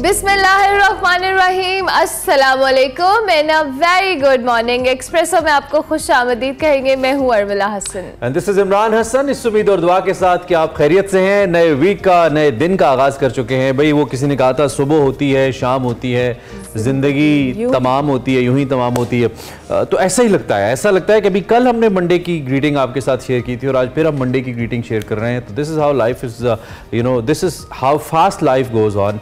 बिस्मिल्लाहिर्रहमानिर्रहीम, अस्सलाम वालेकुम and a very good morning. Expresso में आपको खुश आमदीद कहेंगे। मैं हूँ Armila Hasan and this is Imran Hasan. इस उम्मीद और दुआ के साथ कि आप खैरियत से हैं। नए वीक का, नए दिन का आगाज़ कर चुके हैं। भाई वो किसी ने कहा था सुबह होती है, शाम होती है, ज़िंदगी तमाम होती है, यूं ही तमाम होती है। तो ऐसा ही लगता है, ऐसा लगता है कि अभी कल हमने मंडे की ग्रीटिंग आपके साथ शेयर की थी और आज फिर हम मंडे की ग्रीटिंग शेयर कर रहे हैं। तो this is how life is, you know, this is how fast life goes on.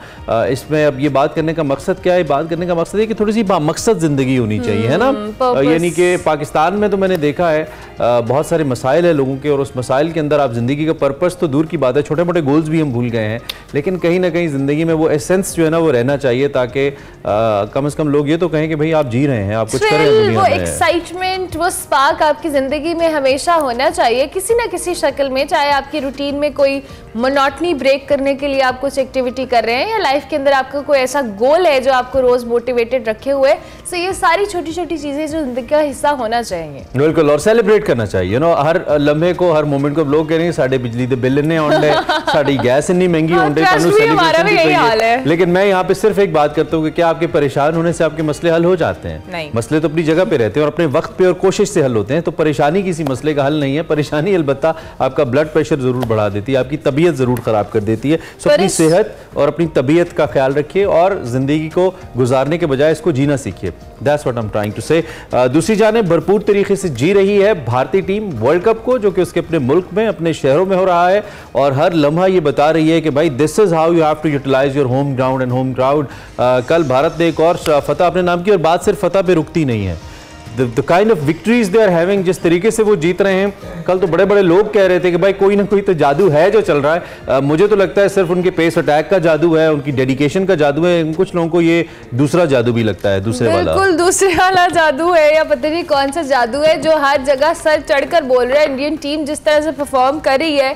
इसमें अब ये बात करने का मकसद क्या है? बात करने का मकसद है कि थोड़ी सी मकसद ज़िंदगी होनी चाहिए, है ना। यानी कि पाकिस्तान में तो मैंने देखा है बहुत सारे मसाइल है लोगों के, और उस मसाइल के अंदर आप ज़िंदगी का पर्पस तो दूर की बात है, छोटे मोटे गोल्स भी हम भूल गए हैं, लेकिन कहीं ना कहीं ज़िंदगी में वो एसेंस जो है ना वो रहना चाहिए, ताकि कम से कम लोग ये तो कहें कि भाई आप जी रहे हैं, आप कुछ कर रहे हैं दुनिया में। वो एक्साइटमेंट, वो स्पार्क आपकी ज़िंदगी में हमेशा होना चाहिए किसी ना किसी शक्ल में। चाहे आपकी रूटीन में कोई मोनोटनी ब्रेक करने के लिए आप कुछ एक्टिविटी कर रहे हैं, या लाइफ के अंदर आपका कोई ऐसा गोल है जो आपको रोज़ मोटिवेटेड रखे हुए। सो ये सारी छोटी छोटी चीज़ें जो ज़िंदगी का हिस्सा होना चाहिए। बिल्कुल, और सेलिब्रेट करना चाहिए, यू नो, हर लम्हे को, हर मोमेंट को। लोग कह रहे हैं साढ़े बिजली के बिल इन्ने आउंडे, साड़ी गैस इतनी महंगी आउंडे, लेकिन मैं यहाँ पे सिर्फ एक बात करता हूँ कि क्या आपके परेशान होने से आपके मसले हल हो जाते हैं? नहीं। मसले तो अपनी जगह पे रहते हैं और अपने वक्त पे और कोशिश से हल होते हैं। तो परेशानी किसी मसले का हल नहीं है। परेशानी अलबत्ता आपका ब्लड प्रेशर जरूर बढ़ा देती है, आपकी तबीयत जरूर खराब कर देती है। सो अपनी सेहत और अपनी तबीयत का ख्याल रखिए और जिंदगी को गुजारने के बजाय इसको जीना सीखिए। That's what I am trying to say. दूसरी जानिब भरपूर तरीके से जी रही है भारतीय टीम वर्ल्ड कप को, जो कि उसके अपने मुल्क में, अपने शहरों में हो रहा है, और हर लम्हा ये बता रही है कि भाई this is how you have to utilize your home ground and home crowd. कल भारत ने एक और फतह अपने नाम की, और बात सिर्फ फतह पे रुकती नहीं है। The kind of victories they are having, जिस तरीके से वो जीत रहे हैं। कल तो बड़े बड़े लोग कह रहे थे कि भाई कोई ना कोई तो जादू है जो चल रहा है। मुझे तो लगता है सिर्फ उनके पेस अटैक का जादू है, उनकी डेडिकेशन का जादू है। कुछ लोगों को ये दूसरा जादू भी लगता है, दूसरे वाला। बिल्कुल दूसरे वाला जादू है, या पता नहीं कौन सा जादू है जो हर जगह सर चढ़कर बोल रहा है। इंडियन टीम जिस तरह से परफॉर्म कर रही है,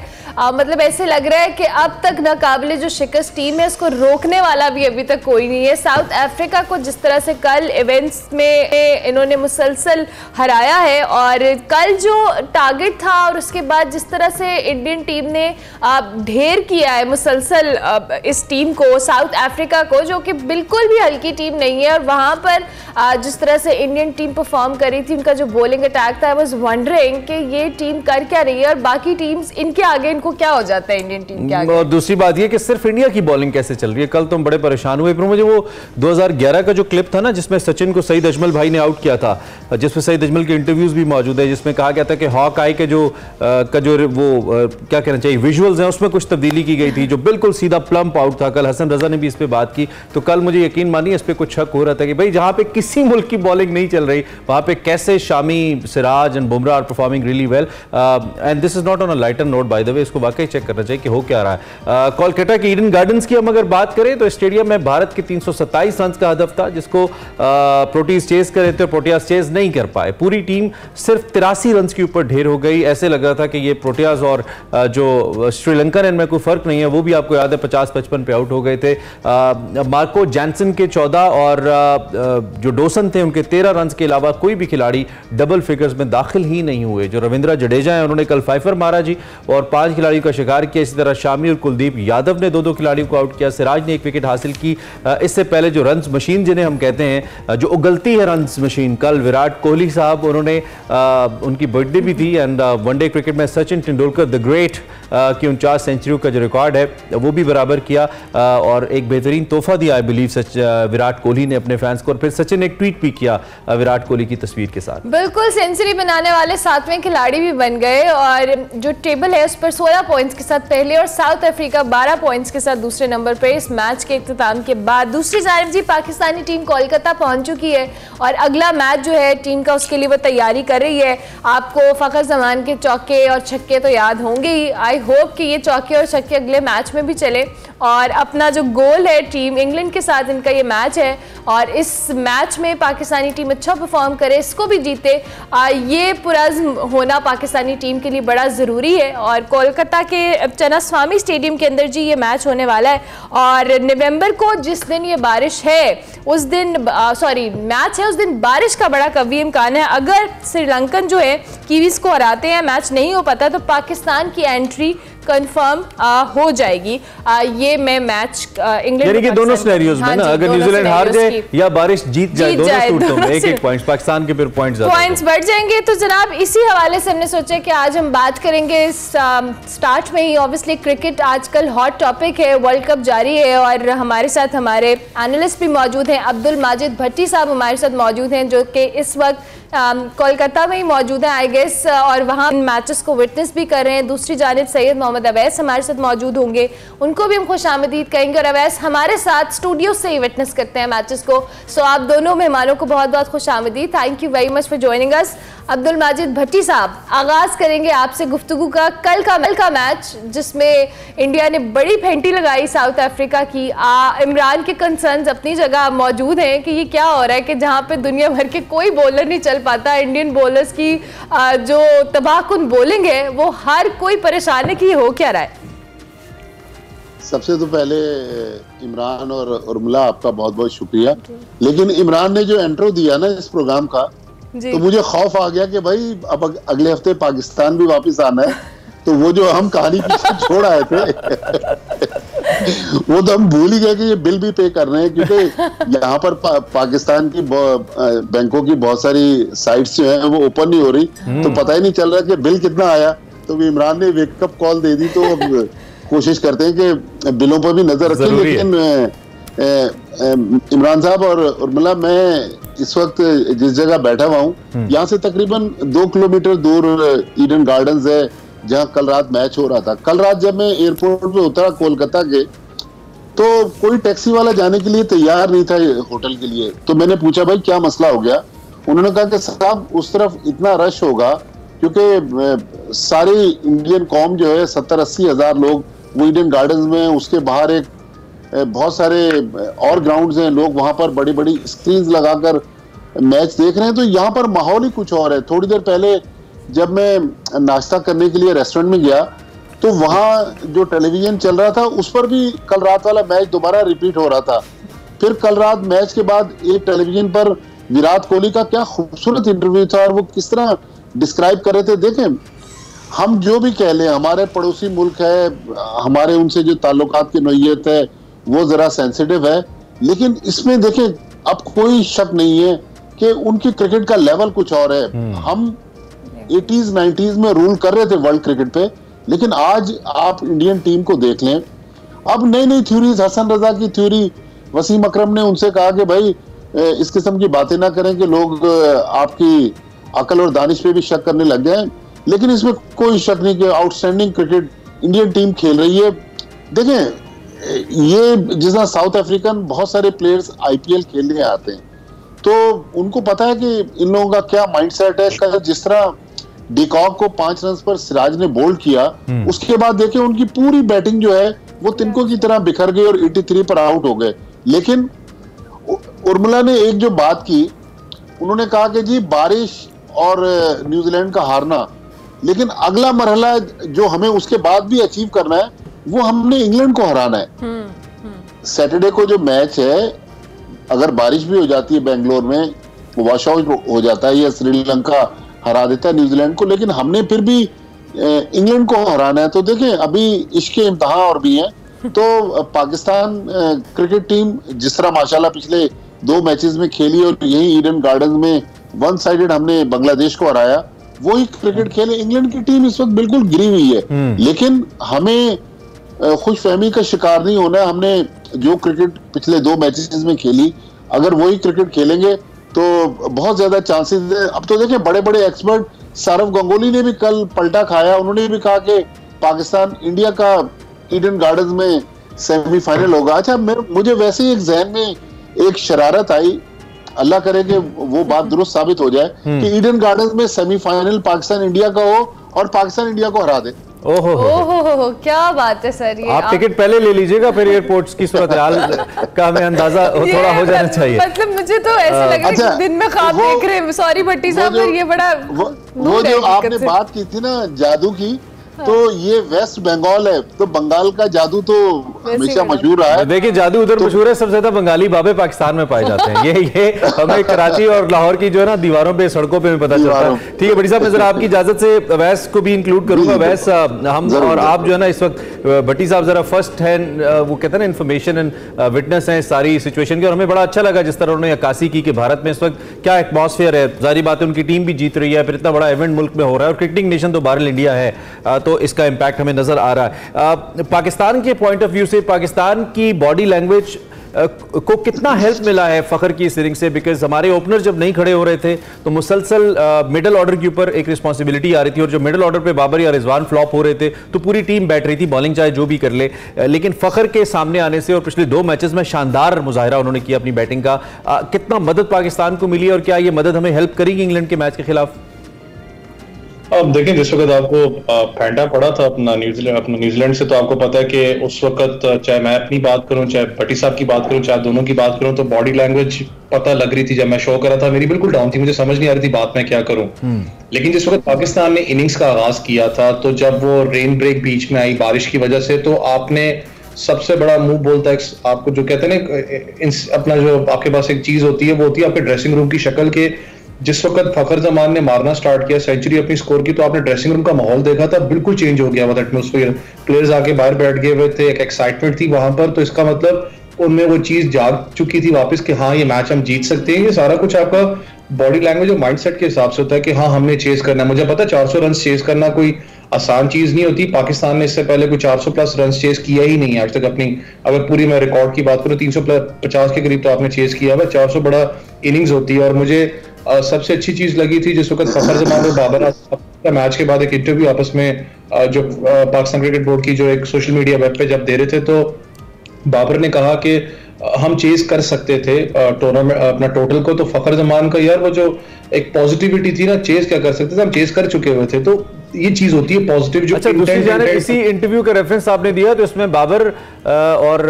मतलब ऐसे लग रहा है कि अब तक नाकाबिले जो शिकस्त टीम है, उसको रोकने वाला भी अभी तक कोई नहीं है। साउथ अफ्रीका को जिस तरह से कल इवेंट्स में इन्होंने मुसलसल हराया है, और कल जो टारगेट था और उसके बाद जिस तरह से इंडियन टीम ने ढेर किया है मुसलसल इस टीम को, साउथ अफ्रीका को, जो कि बिल्कुल भी हल्की टीम नहीं है। और वहाँ पर जिस तरह से इंडियन टीम परफॉर्म कर रही थी, उनका जो बॉलिंग अटैक था, आई वाज वंडरिंग कि ये टीम कर क्या रही है और बाकी टीम्स इनके आगे इनको क्या हो जाता है इंडियन टीम के आगे। और दूसरी बात ये कि सिर्फ इंडिया की बॉलिंग कैसे चल रही है। कल तो हम बड़े परेशान हुए। फिर मुझे वो 2011 का जो क्लिप था ना, जिसमें सचिन को सईद अजमल भाई ने आउट किया था, जिसमें सईद अजमल के इंटरव्यूज भी मौजूद है, जिसमें कहा गया था कि हॉक आई के जो क्या कहना चाहिए विजुअल्स हैं, उसमें कुछ तब्दीली की गई थी, जो बिल्कुल सीधा प्लम्प आउट था। कल हसन रजा ने भी इस पे बात की। तो कल मुझे यकीन मानिए इस पे कुछ शक हो रहा था कि भाई जहां पे किसी मुल्क की बॉलिंग नहीं चल रही, वहां पे कैसे Shami, Siraj and Bumrah are performing really well. And this is not on a lighter note by the way, इसको वाकई चेक करना चाहिए कि हो क्या रहा है। कोलकाता के ईडन गार्डन्स की हम अगर बात करें तो स्टेडियम में भारत के 327 रन का हदफ था, जिसको प्रोटीज चेस कर रहे थे, प्रोटियाज चेस नहीं कर पाए। पूरी टीम सिर्फ 83 रन के ऊपर ढेर हो गई। ऐसे लग रहा था कि ये प्रोटियाज और जो श्रीलंकन इनमें कोई फर्क नहीं है। वो भी आपको याद है 50-55 पे आउट हो गए थे। मार्को जैनसन के 14 और जो डोसन थे उनके 13 रन के अलावा कोई भी खिलाड़ी डबल फिगर्स में दाखिल ही नहीं हुए। जो रविंद्र जडेजा है उन्होंने कल फाइफर मारा जी, और 5 खिलाड़ियों का शिकार किया। इसी तरह शामी और कुलदीप यादव ने 2-2 खिलाड़ियों को आउट किया। सिराज ने 1 विकेट हासिल की। इससे पहले जो रन मशीन जिन्हें हम कहते हैं, जो उगलती है रन मशीन, कल विराट कोहली साहब, उन्होंने उनकी बर्थडे भी थी, एंड वनडे क्रिकेट में सचिन तेंदुलकर द ग्रेट की 49 सेंचुरी का जो रिकॉर्ड है वो भी बराबर किया, और एक बेहतरीन तोहफा दिया आई बिलीव विराट कोहली ने अपने फैंस को। और फिर सचिन ने एक ट्वीट भी किया विराट कोहली की तस्वीर के साथ। बिल्कुल सेंचुरी बनाने वाले 7वें खिलाड़ी भी बन गए, और जो टेबल है उस पर 16 पॉइंट्स के साथ पहले, और साउथ अफ्रीका 12 पॉइंट्स के साथ दूसरे नंबर पर इस मैच के इख्तिताम के बाद। दूसरी जानिब जी पाकिस्तानी टीम कोलकाता पहुंच चुकी है, और अगला मैच जो है टीम का, उसके लिए वो तैयारी कर रही है। आपको फखर जमान के चौके और छक्के तो याद होंगे ही। आई होप कि ये चौके और छक्के अगले मैच में भी चले, और अपना जो गोल है टीम इंग्लैंड के साथ, इनका ये मैच है, और इस मैच में पाकिस्तानी टीम अच्छा परफॉर्म करे, इसको भी जीते। ये पुरज़्म होना पाकिस्तानी टीम के लिए बड़ा ज़रूरी है। और कोलकाता के चन्नास्वामी स्टेडियम के अंदर जी ये मैच होने वाला है, और नवंबर को जिस दिन ये बारिश है उस दिन मैच है, उस दिन बारिश का बड़ा कवी इम्कान है। अगर श्रीलंकन जो है कीवीज़ को हराते हैं, मैच नहीं हो पाता, तो पाकिस्तान की एंट्री कंफर्म हो जाएगी। ये मैं मैच इंग्लैंड यानी कि दोनों सिनेरियोज में ना, अगर न्यूजीलैंड हार जाए या बारिश जीत जाए, दोनों सूरतों में एक पॉइंट पाकिस्तान के फिर पॉइंट्स बढ़ जाएंगे। तो जनाब इसी हवाले से हमने सोचा कि आज हम बात करेंगे स्टार्ट में ही। ऑब्वियसली क्रिकेट आजकल हॉट टॉपिक है, वर्ल्ड कप जारी है और हमारे साथ हमारे एनालिस्ट भी मौजूद हैं। अब्दुल माजिद भट्टी साहब हमारे साथ मौजूद हैं जो कि इस वक्त कोलकाता में ही मौजूद है आई गेस, और वहाँ मैचेस को विटनेस भी कर रहे हैं। दूसरी जानिब सैयद मोहम्मद अवैस हमारे साथ मौजूद होंगे, उनको भी हम खुशामदीद कहेंगे। और अवैस हमारे साथ स्टूडियो से ही विटनेस करते हैं मैचेस को। सो आप दोनों मेहमानों को बहुत बहुत खुशामदीद। Thank you very much for joining us. Abdul Majid Bhatti sahab, आगाज करेंगे आपसे गुफ्तगू का कल का मैच जिसमें इंडिया ने बड़ी फेंटी लगाई साउथ अफ्रीका की। इमरान के कंसर्न्स अपनी जगह मौजूद हैं कि ये क्या हो रहा है कि जहाँ पे दुनिया भर के कोई बॉलर नहीं चल पाता, इंडियन बॉलर्स की जो तबाहकुन बॉलिंग है वो हर कोई परेशान है कि हो क्या रहा है। सबसे तो पहले इमरान और उर्मिला आपका बहुत बहुत शुक्रिया। लेकिन इमरान ने जो इंट्रो दिया ना इस प्रोग्राम का, तो मुझे खौफ आ गया कि भाई अब अगले हफ्ते पाकिस्तान भी वापस आना है, तो वो जो हम कहानी पीछे छोड़ आए थे वो तो हम भूल ही गए कि ये बिल भी पे कर रहे हैं, क्योंकि यहाँ पर पाकिस्तान की बैंकों की बहुत सारी साइट्स जो है वो ओपन नहीं हो रही, तो पता ही नहीं चल रहा कि बिल कितना आया। तो इमरान ने वेकअप कॉल दे दी, तो अब कोशिश करते हैं कि बिलों पर भी नजर रखें। लेकिन इमरान साहब और उर्मिला, मैं इस वक्त जिस जगह बैठा हुआ हूँ यहाँ से तकरीबन 2 किलोमीटर दूर ईडन गार्डन्स है जहाँ कल रात मैच हो रहा था। कल रात जब मैं एयरपोर्ट पे उतरा कोलकाता के, तो कोई टैक्सी वाला जाने के लिए तैयार नहीं था होटल के लिए। तो मैंने पूछा भाई क्या मसला हो गया। उन्होंने कहा कि साहब उस तरफ इतना रश होगा क्योंकि सारी इंडियन कौम जो है 70-80 हज़ार लोग वो ईडन गार्डन्स में, उसके बाहर एक बहुत सारे और ग्राउंड्स हैं, लोग वहां पर बड़ी बड़ी स्क्रीन्स लगाकर मैच देख रहे हैं। तो यहाँ पर माहौल ही कुछ और है। थोड़ी देर पहले जब मैं नाश्ता करने के लिए रेस्टोरेंट में गया तो वहाँ जो टेलीविजन चल रहा था उस पर भी कल रात वाला मैच दोबारा रिपीट हो रहा था। फिर कल रात मैच के बाद एक टेलीविजन पर विराट कोहली का क्या खूबसूरत इंटरव्यू था और वो किस तरह डिस्क्राइब कर रहे थे। देखें, हम जो भी कह लें, हमारे पड़ोसी मुल्क है, हमारे उनसे जो ताल्लुकात की नोयत है वो जरा सेंसिटिव है, लेकिन इसमें देखें अब कोई शक नहीं है कि उनकी क्रिकेट का लेवल कुछ और है। हम 80s 90s में रूल कर रहे थे वर्ल्ड क्रिकेट पे, लेकिन आज आप इंडियन टीम को देख लें। अब नई नई थ्योरीज, हसन रजा की थ्योरी, वसीम अकरम ने उनसे कहा कि भाई इस किस्म की बातें ना करें कि लोग आपकी अकल और दानिश पे भी शक करने लग गए। लेकिन इसमें कोई शक नहीं कि आउटस्टैंडिंग क्रिकेट इंडियन टीम खेल रही है। देखें, ये जिस तरह साउथ अफ्रीकन बहुत सारे प्लेयर्स IPL खेलने आते हैं, तो उनको पता है कि इन लोगों का क्या माइंडसेट है। कल जिस तरह डिकॉक को 5 रन पर सिराज ने बोल्ड किया, उसके बाद देखें उनकी पूरी बैटिंग जो है वो तिनकों की तरह बिखर गई और 83 पर आउट हो गए। लेकिन उर्मिला ने एक जो बात की, उन्होंने कहा कि जी बारिश और न्यूजीलैंड का हारना, लेकिन अगला मरहला जो हमें उसके बाद भी अचीव करना है वो हमने इंग्लैंड को हराना है। सैटरडे को जो मैच है, अगर बारिश भी हो जाती है बेंगलोर में, वॉश आउट हो जाता है या श्रीलंका हरा देता है न्यूजीलैंड को, लेकिन हमने फिर भी इंग्लैंड को हराना है। तो देखें, अभी इसके इम्तिहान और भी हैं। तो पाकिस्तान क्रिकेट टीम जिस तरह माशाल्लाह पिछले 2 मैचेस में खेली और यही ईडन गार्डन में 1 साइडेड हमने बांग्लादेश को हराया, वही क्रिकेट खेले। इंग्लैंड की टीम इस वक्त बिल्कुल गिरी हुई है, लेकिन हमें खुशफहमी का शिकार नहीं होना है। हमने जो क्रिकेट पिछले 2 मैचेस में खेली, अगर वही क्रिकेट खेलेंगे तो बहुत ज्यादा चांसेस है। अब तो देखिए बड़े बड़े एक्सपर्ट, सौरव गंगोली ने भी कल पलटा खाया। उन्होंने भी कहा कि पाकिस्तान इंडिया का ईडन गार्डन्स में सेमीफाइनल होगा। अच्छा, मुझे वैसे ही एक जहन में एक शरारत आई, अल्लाह करे कि वो बात दुरुस्त साबित हो जाए कि ईडन गार्डन्स में सेमीफाइनल पाकिस्तान इंडिया का हो और पाकिस्तान इंडिया को हरा दे। ओहो, क्या बात है सर। ये आप टिकट पहले ले लीजिएगा, फिर एयरपोर्ट्स की सूरत हाल का हमें अंदाजा थोड़ा हो जाना चाहिए। मतलब मुझे तो ऐसा लग रहा है कि दिन में ख्वाब देख रहे हैं। सॉरी भट्टी साहब, पर ये बड़ा वो जो आपने बात की थी ना जादू की, तो ये वेस्ट बंगाल है, तो बंगाल का जादू तो हमेशा मशहूर रहा है। देखिए जादू उधर मशहूर है, सबसे ज्यादा बंगाली बाबे पाकिस्तान में पाए जाते हैं। ये हमें कराची और लाहौर की जो है ना दीवारों पे, सड़कों पे पता चलता है। ठीक है बड़ी साहब, मैं जरा आपकी इजाजत से अवैस को भी इंक्लूड करूंगा। अवैस, हम और आप जो है ना इस वक्त भट्टी साहब जरा फर्स्ट हैंड वो कहते हैं ना इन्फॉर्मेशन एंड विटनेस है सारी सिचुएशन की, और हमें बड़ा अच्छा लगा जिस तरह उन्होंने अक्कासी की कि भारत में इस वक्त क्या एटमॉस्फेयर है। जारी बात है उनकी टीम भी जीत रही है, फिर इतना बड़ा इवेंट मुल्क में हो रहा है और क्रिकेटिंग नेशन तो बहरहाल इंडिया है, तो इसका इंपैक्ट हमें नजर आ रहा है। पाकिस्तान के पॉइंट ऑफ व्यू से पाकिस्तान की बॉडी लैंग्वेज को कितना हेल्प मिला है फखर की इस इनिंग से? बिकॉज हमारे ओपनर जब नहीं खड़े हो रहे थे तो मुसलसल मिडल ऑर्डर के ऊपर एक रिस्पांसिबिलिटी आ रही थी, और जब मिडल ऑर्डर पे बाबर या रिजवान फ्लॉप हो रहे थे तो पूरी टीम बैठ रही थी, बॉलिंग चाहे जो भी कर ले। लेकिन फखर के सामने आने से और पिछले 2 मैचेस में शानदार मुजाहिरा उन्होंने किया अपनी बैटिंग का, कितना मदद पाकिस्तान को मिली और क्या ये मदद हमें हेल्प करेगी इंग्लैंड के मैच के खिलाफ? अब देखें, जिस वक्त आपको फेंटा पड़ा था अपना न्यूजीलैंड से, तो आपको पता है कि उस वक्त चाहे मैं अपनी बात करूं, चाहे भट्टी साहब की बात करूं, चाहे दोनों की बात करूं, तो बॉडी लैंग्वेज पता लग रही थी। जब मैं शो कर रहा था मेरी बिल्कुल डाउन थी, मुझे समझ नहीं आ रही थी बात मैं क्या करूं। लेकिन जिस वक्त पाकिस्तान ने इनिंग्स का आगाज किया था, तो जब वो रेन ब्रेक बीच में आई बारिश की वजह से, तो आपने सबसे बड़ा मूव बोलता है आपको, जो कहते हैं ना अपना जो आपके पास एक चीज होती है, वो होती है आपके ड्रेसिंग रूम की शक्ल के। जिस वक्त फखर जमान ने मारना स्टार्ट किया, सेंचुरी अपनी स्कोर की, तो आपने ड्रेसिंग रूम का माहौल देखा था, बिल्कुल चेंज हो गया हुआ था एटमॉस्फेयर। प्लेयर्स आके बाहर बैठ गए हुए थे, एक एक्साइटमेंट थी वहां पर, तो इसका मतलब उनमें वो चीज जाग चुकी थी वापस कि हाँ ये मैच हम जीत सकते हैं। ये सारा कुछ आपका बॉडी लैंग्वेज और माइंडसेट के हिसाब से होता है कि हाँ हमने चेस करना है। मुझे पता है 400 रन चेस करना कोई आसान चीज नहीं होती। पाकिस्तान ने इससे पहले कोई 400 प्लस रन चेस किया ही नहीं है आज तक अपनी, अगर पूरी मैं रिकॉर्ड की बात करूं 350 के करीब तो आपने चेस किया हुआ। 400 बड़ा इनिंग्स होती है। और मुझे सबसे अच्छी चीज लगी थी जिस वक्त फखर जमान और बाबर मैच के बाद एक इंटरव्यू आपस में जो पाकिस्तान क्रिकेट बोर्ड की जो एक सोशल मीडिया वेब पे जब दे रहे थे, तो बाबर ने कहा कि हम चेस कर सकते थे टूर्नामेंट अपना टोटल को। तो फखर जमान का यार वो जो एक पॉजिटिविटी थी ना, चेस क्या कर सकते थे, हम चेस कर चुके हुए थे। तो ये चीज होती है पॉजिटिव जो। अच्छा, दूसरी जानिब इसी इंटरव्यू का रेफरेंस आपने दिया तो इसमें बाबर और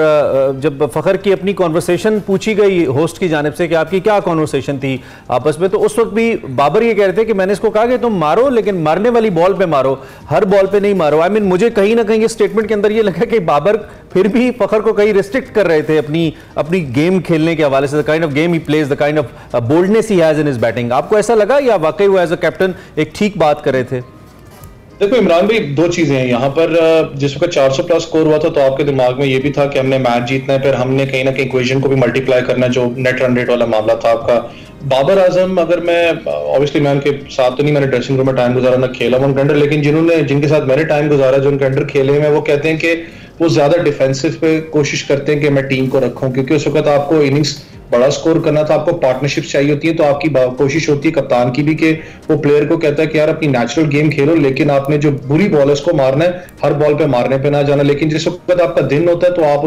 जब फखर की अपनी कॉन्वर्सेशन पूछी गई होस्ट की जानिब से कि आपकी क्या कॉन्वर्सेशन थी आपस में, तो उस वक्त भी बाबर ये कह रहे थे कि मैंने इसको कहा कि तुम मारो लेकिन मारने वाली बॉल पे मारो, हर बॉल पे नहीं मारो। आई मीन मुझे कहीं ना कहीं स्टेटमेंट के अंदर ये लगा कि बाबर फिर भी फखर को कहीं रिस्ट्रिक्ट कर रहे थे अपनी गेम खेलने के हवाले से, the kind of game he plays, the kind of boldness he has in his batting. आपको ऐसा लगा या वाकई वो एज अ कैप्टन एक ठीक बात कर रहे थे? देखो इमरान भाई, दो चीजें हैं यहाँ पर। जिस वक्त 400 प्लस स्कोर हुआ था तो आपके दिमाग में ये भी था कि हमने मैच जीतना है, फिर हमने कहीं ना कहीं इक्वेशन को भी मल्टीप्लाई करना, जो नेट रन रेट वाला मामला था आपका। बाबर आजम, अगर मैं ऑब्वियसली मैं उनके साथ तो नहीं, मैंने ड्रेसिंग रूम में टाइम गुजारा ना खेला उनके अंडर, लेकिन जिनके साथ मैंने टाइम गुजारा, जो उनके अंडर खेले में, वो कहते हैं कि वो ज्यादा डिफेंसिव पे कोशिश करते हैं कि मैं टीम को रखूं, क्योंकि उस वक्त आपको इनिंग्स बड़ा स्कोर करना था, आपको पार्टनरशिप चाहिए होती है। तो आपकी कोशिश होती है कप्तान की भी कि वो प्लेयर को कहता है कि यार अपनी नेचुरल गेम खेलो, लेकिन आपने जो बुरी बॉलर्स को मारना है, हर बॉल पे मारने पे ना जाना। लेकिन जिस वक्त आपका दिन होता है तो आप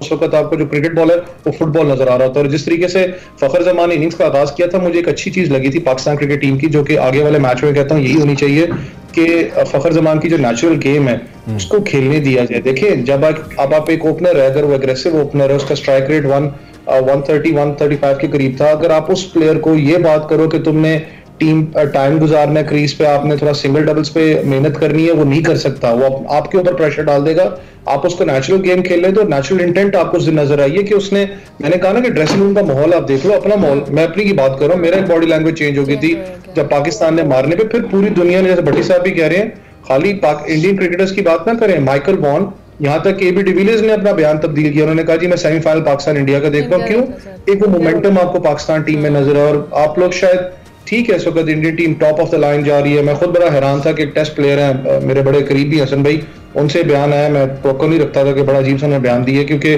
उस वक्त आपको जो क्रिकेट बॉल है वो फुटबॉल नजर आ रहा होता है। और जिस तरीके से फखर जमान ने इनिंग्स का आगाज किया था, मुझे एक अच्छी चीज लगी थी पाकिस्तान क्रिकेट टीम की, जो कि आगे वाले मैच में कहता हूँ यही होनी चाहिए कि फखर जमान की जो नेचुरल गेम है उसको खेलने दिया जाए। देखिए, जब अब आप एक ओपनर है, अगर वो एग्रेसिव ओपनर है, उसका स्ट्राइक रेट 130-135 के करीब था, अगर आप उस प्लेयर को ये बात करो कि तुमने टीम टाइम गुजारना है क्रीज पे, आपने थोड़ा सिंगल डबल्स पे मेहनत करनी है, वो नहीं कर सकता, वो आपके ऊपर प्रेशर डाल देगा। आप उसको नेचुरल गेम खेल रहे, तो नेचुरल इंटेंट आपको नजर आई है कि उसने, मैंने कहा ना कि ड्रेसिंग रूम का माहौल आप देख लो, अपना माहौल, मैं अपनी की बात कर रहा हूँ, मेरा एक बॉडी लैंग्वेज चेंज हो गई थी जब पाकिस्तान ने मारने पे। फिर पूरी दुनिया ने, जैसे भट्टी साहब भी कह रहे हैं, खाली इंडियन क्रिकेटर्स की बात ना करें, माइकल वॉन, यहाँ तक एबी डिविलियर्स ने अपना बयान तब्दील किया। उन्होंने कहा जी मैं सेमीफाइनल पाकिस्तान इंडिया का देखता हूँ। क्यों? एक वो मोमेंटम आपको पाकिस्तान टीम में नजर है। और आप लोग शायद ठीक है, इस वक्त Indian team top of the line जा रही है। मैं खुद बड़ा हैरान था कि एक टेस्ट प्लेयर है मेरे बड़े करीबी हसन भाई, उनसे बयान आया, मैं तवक्को नहीं रखता था कि बड़ा अजीब सा उन्होंने बयान दिया, क्योंकि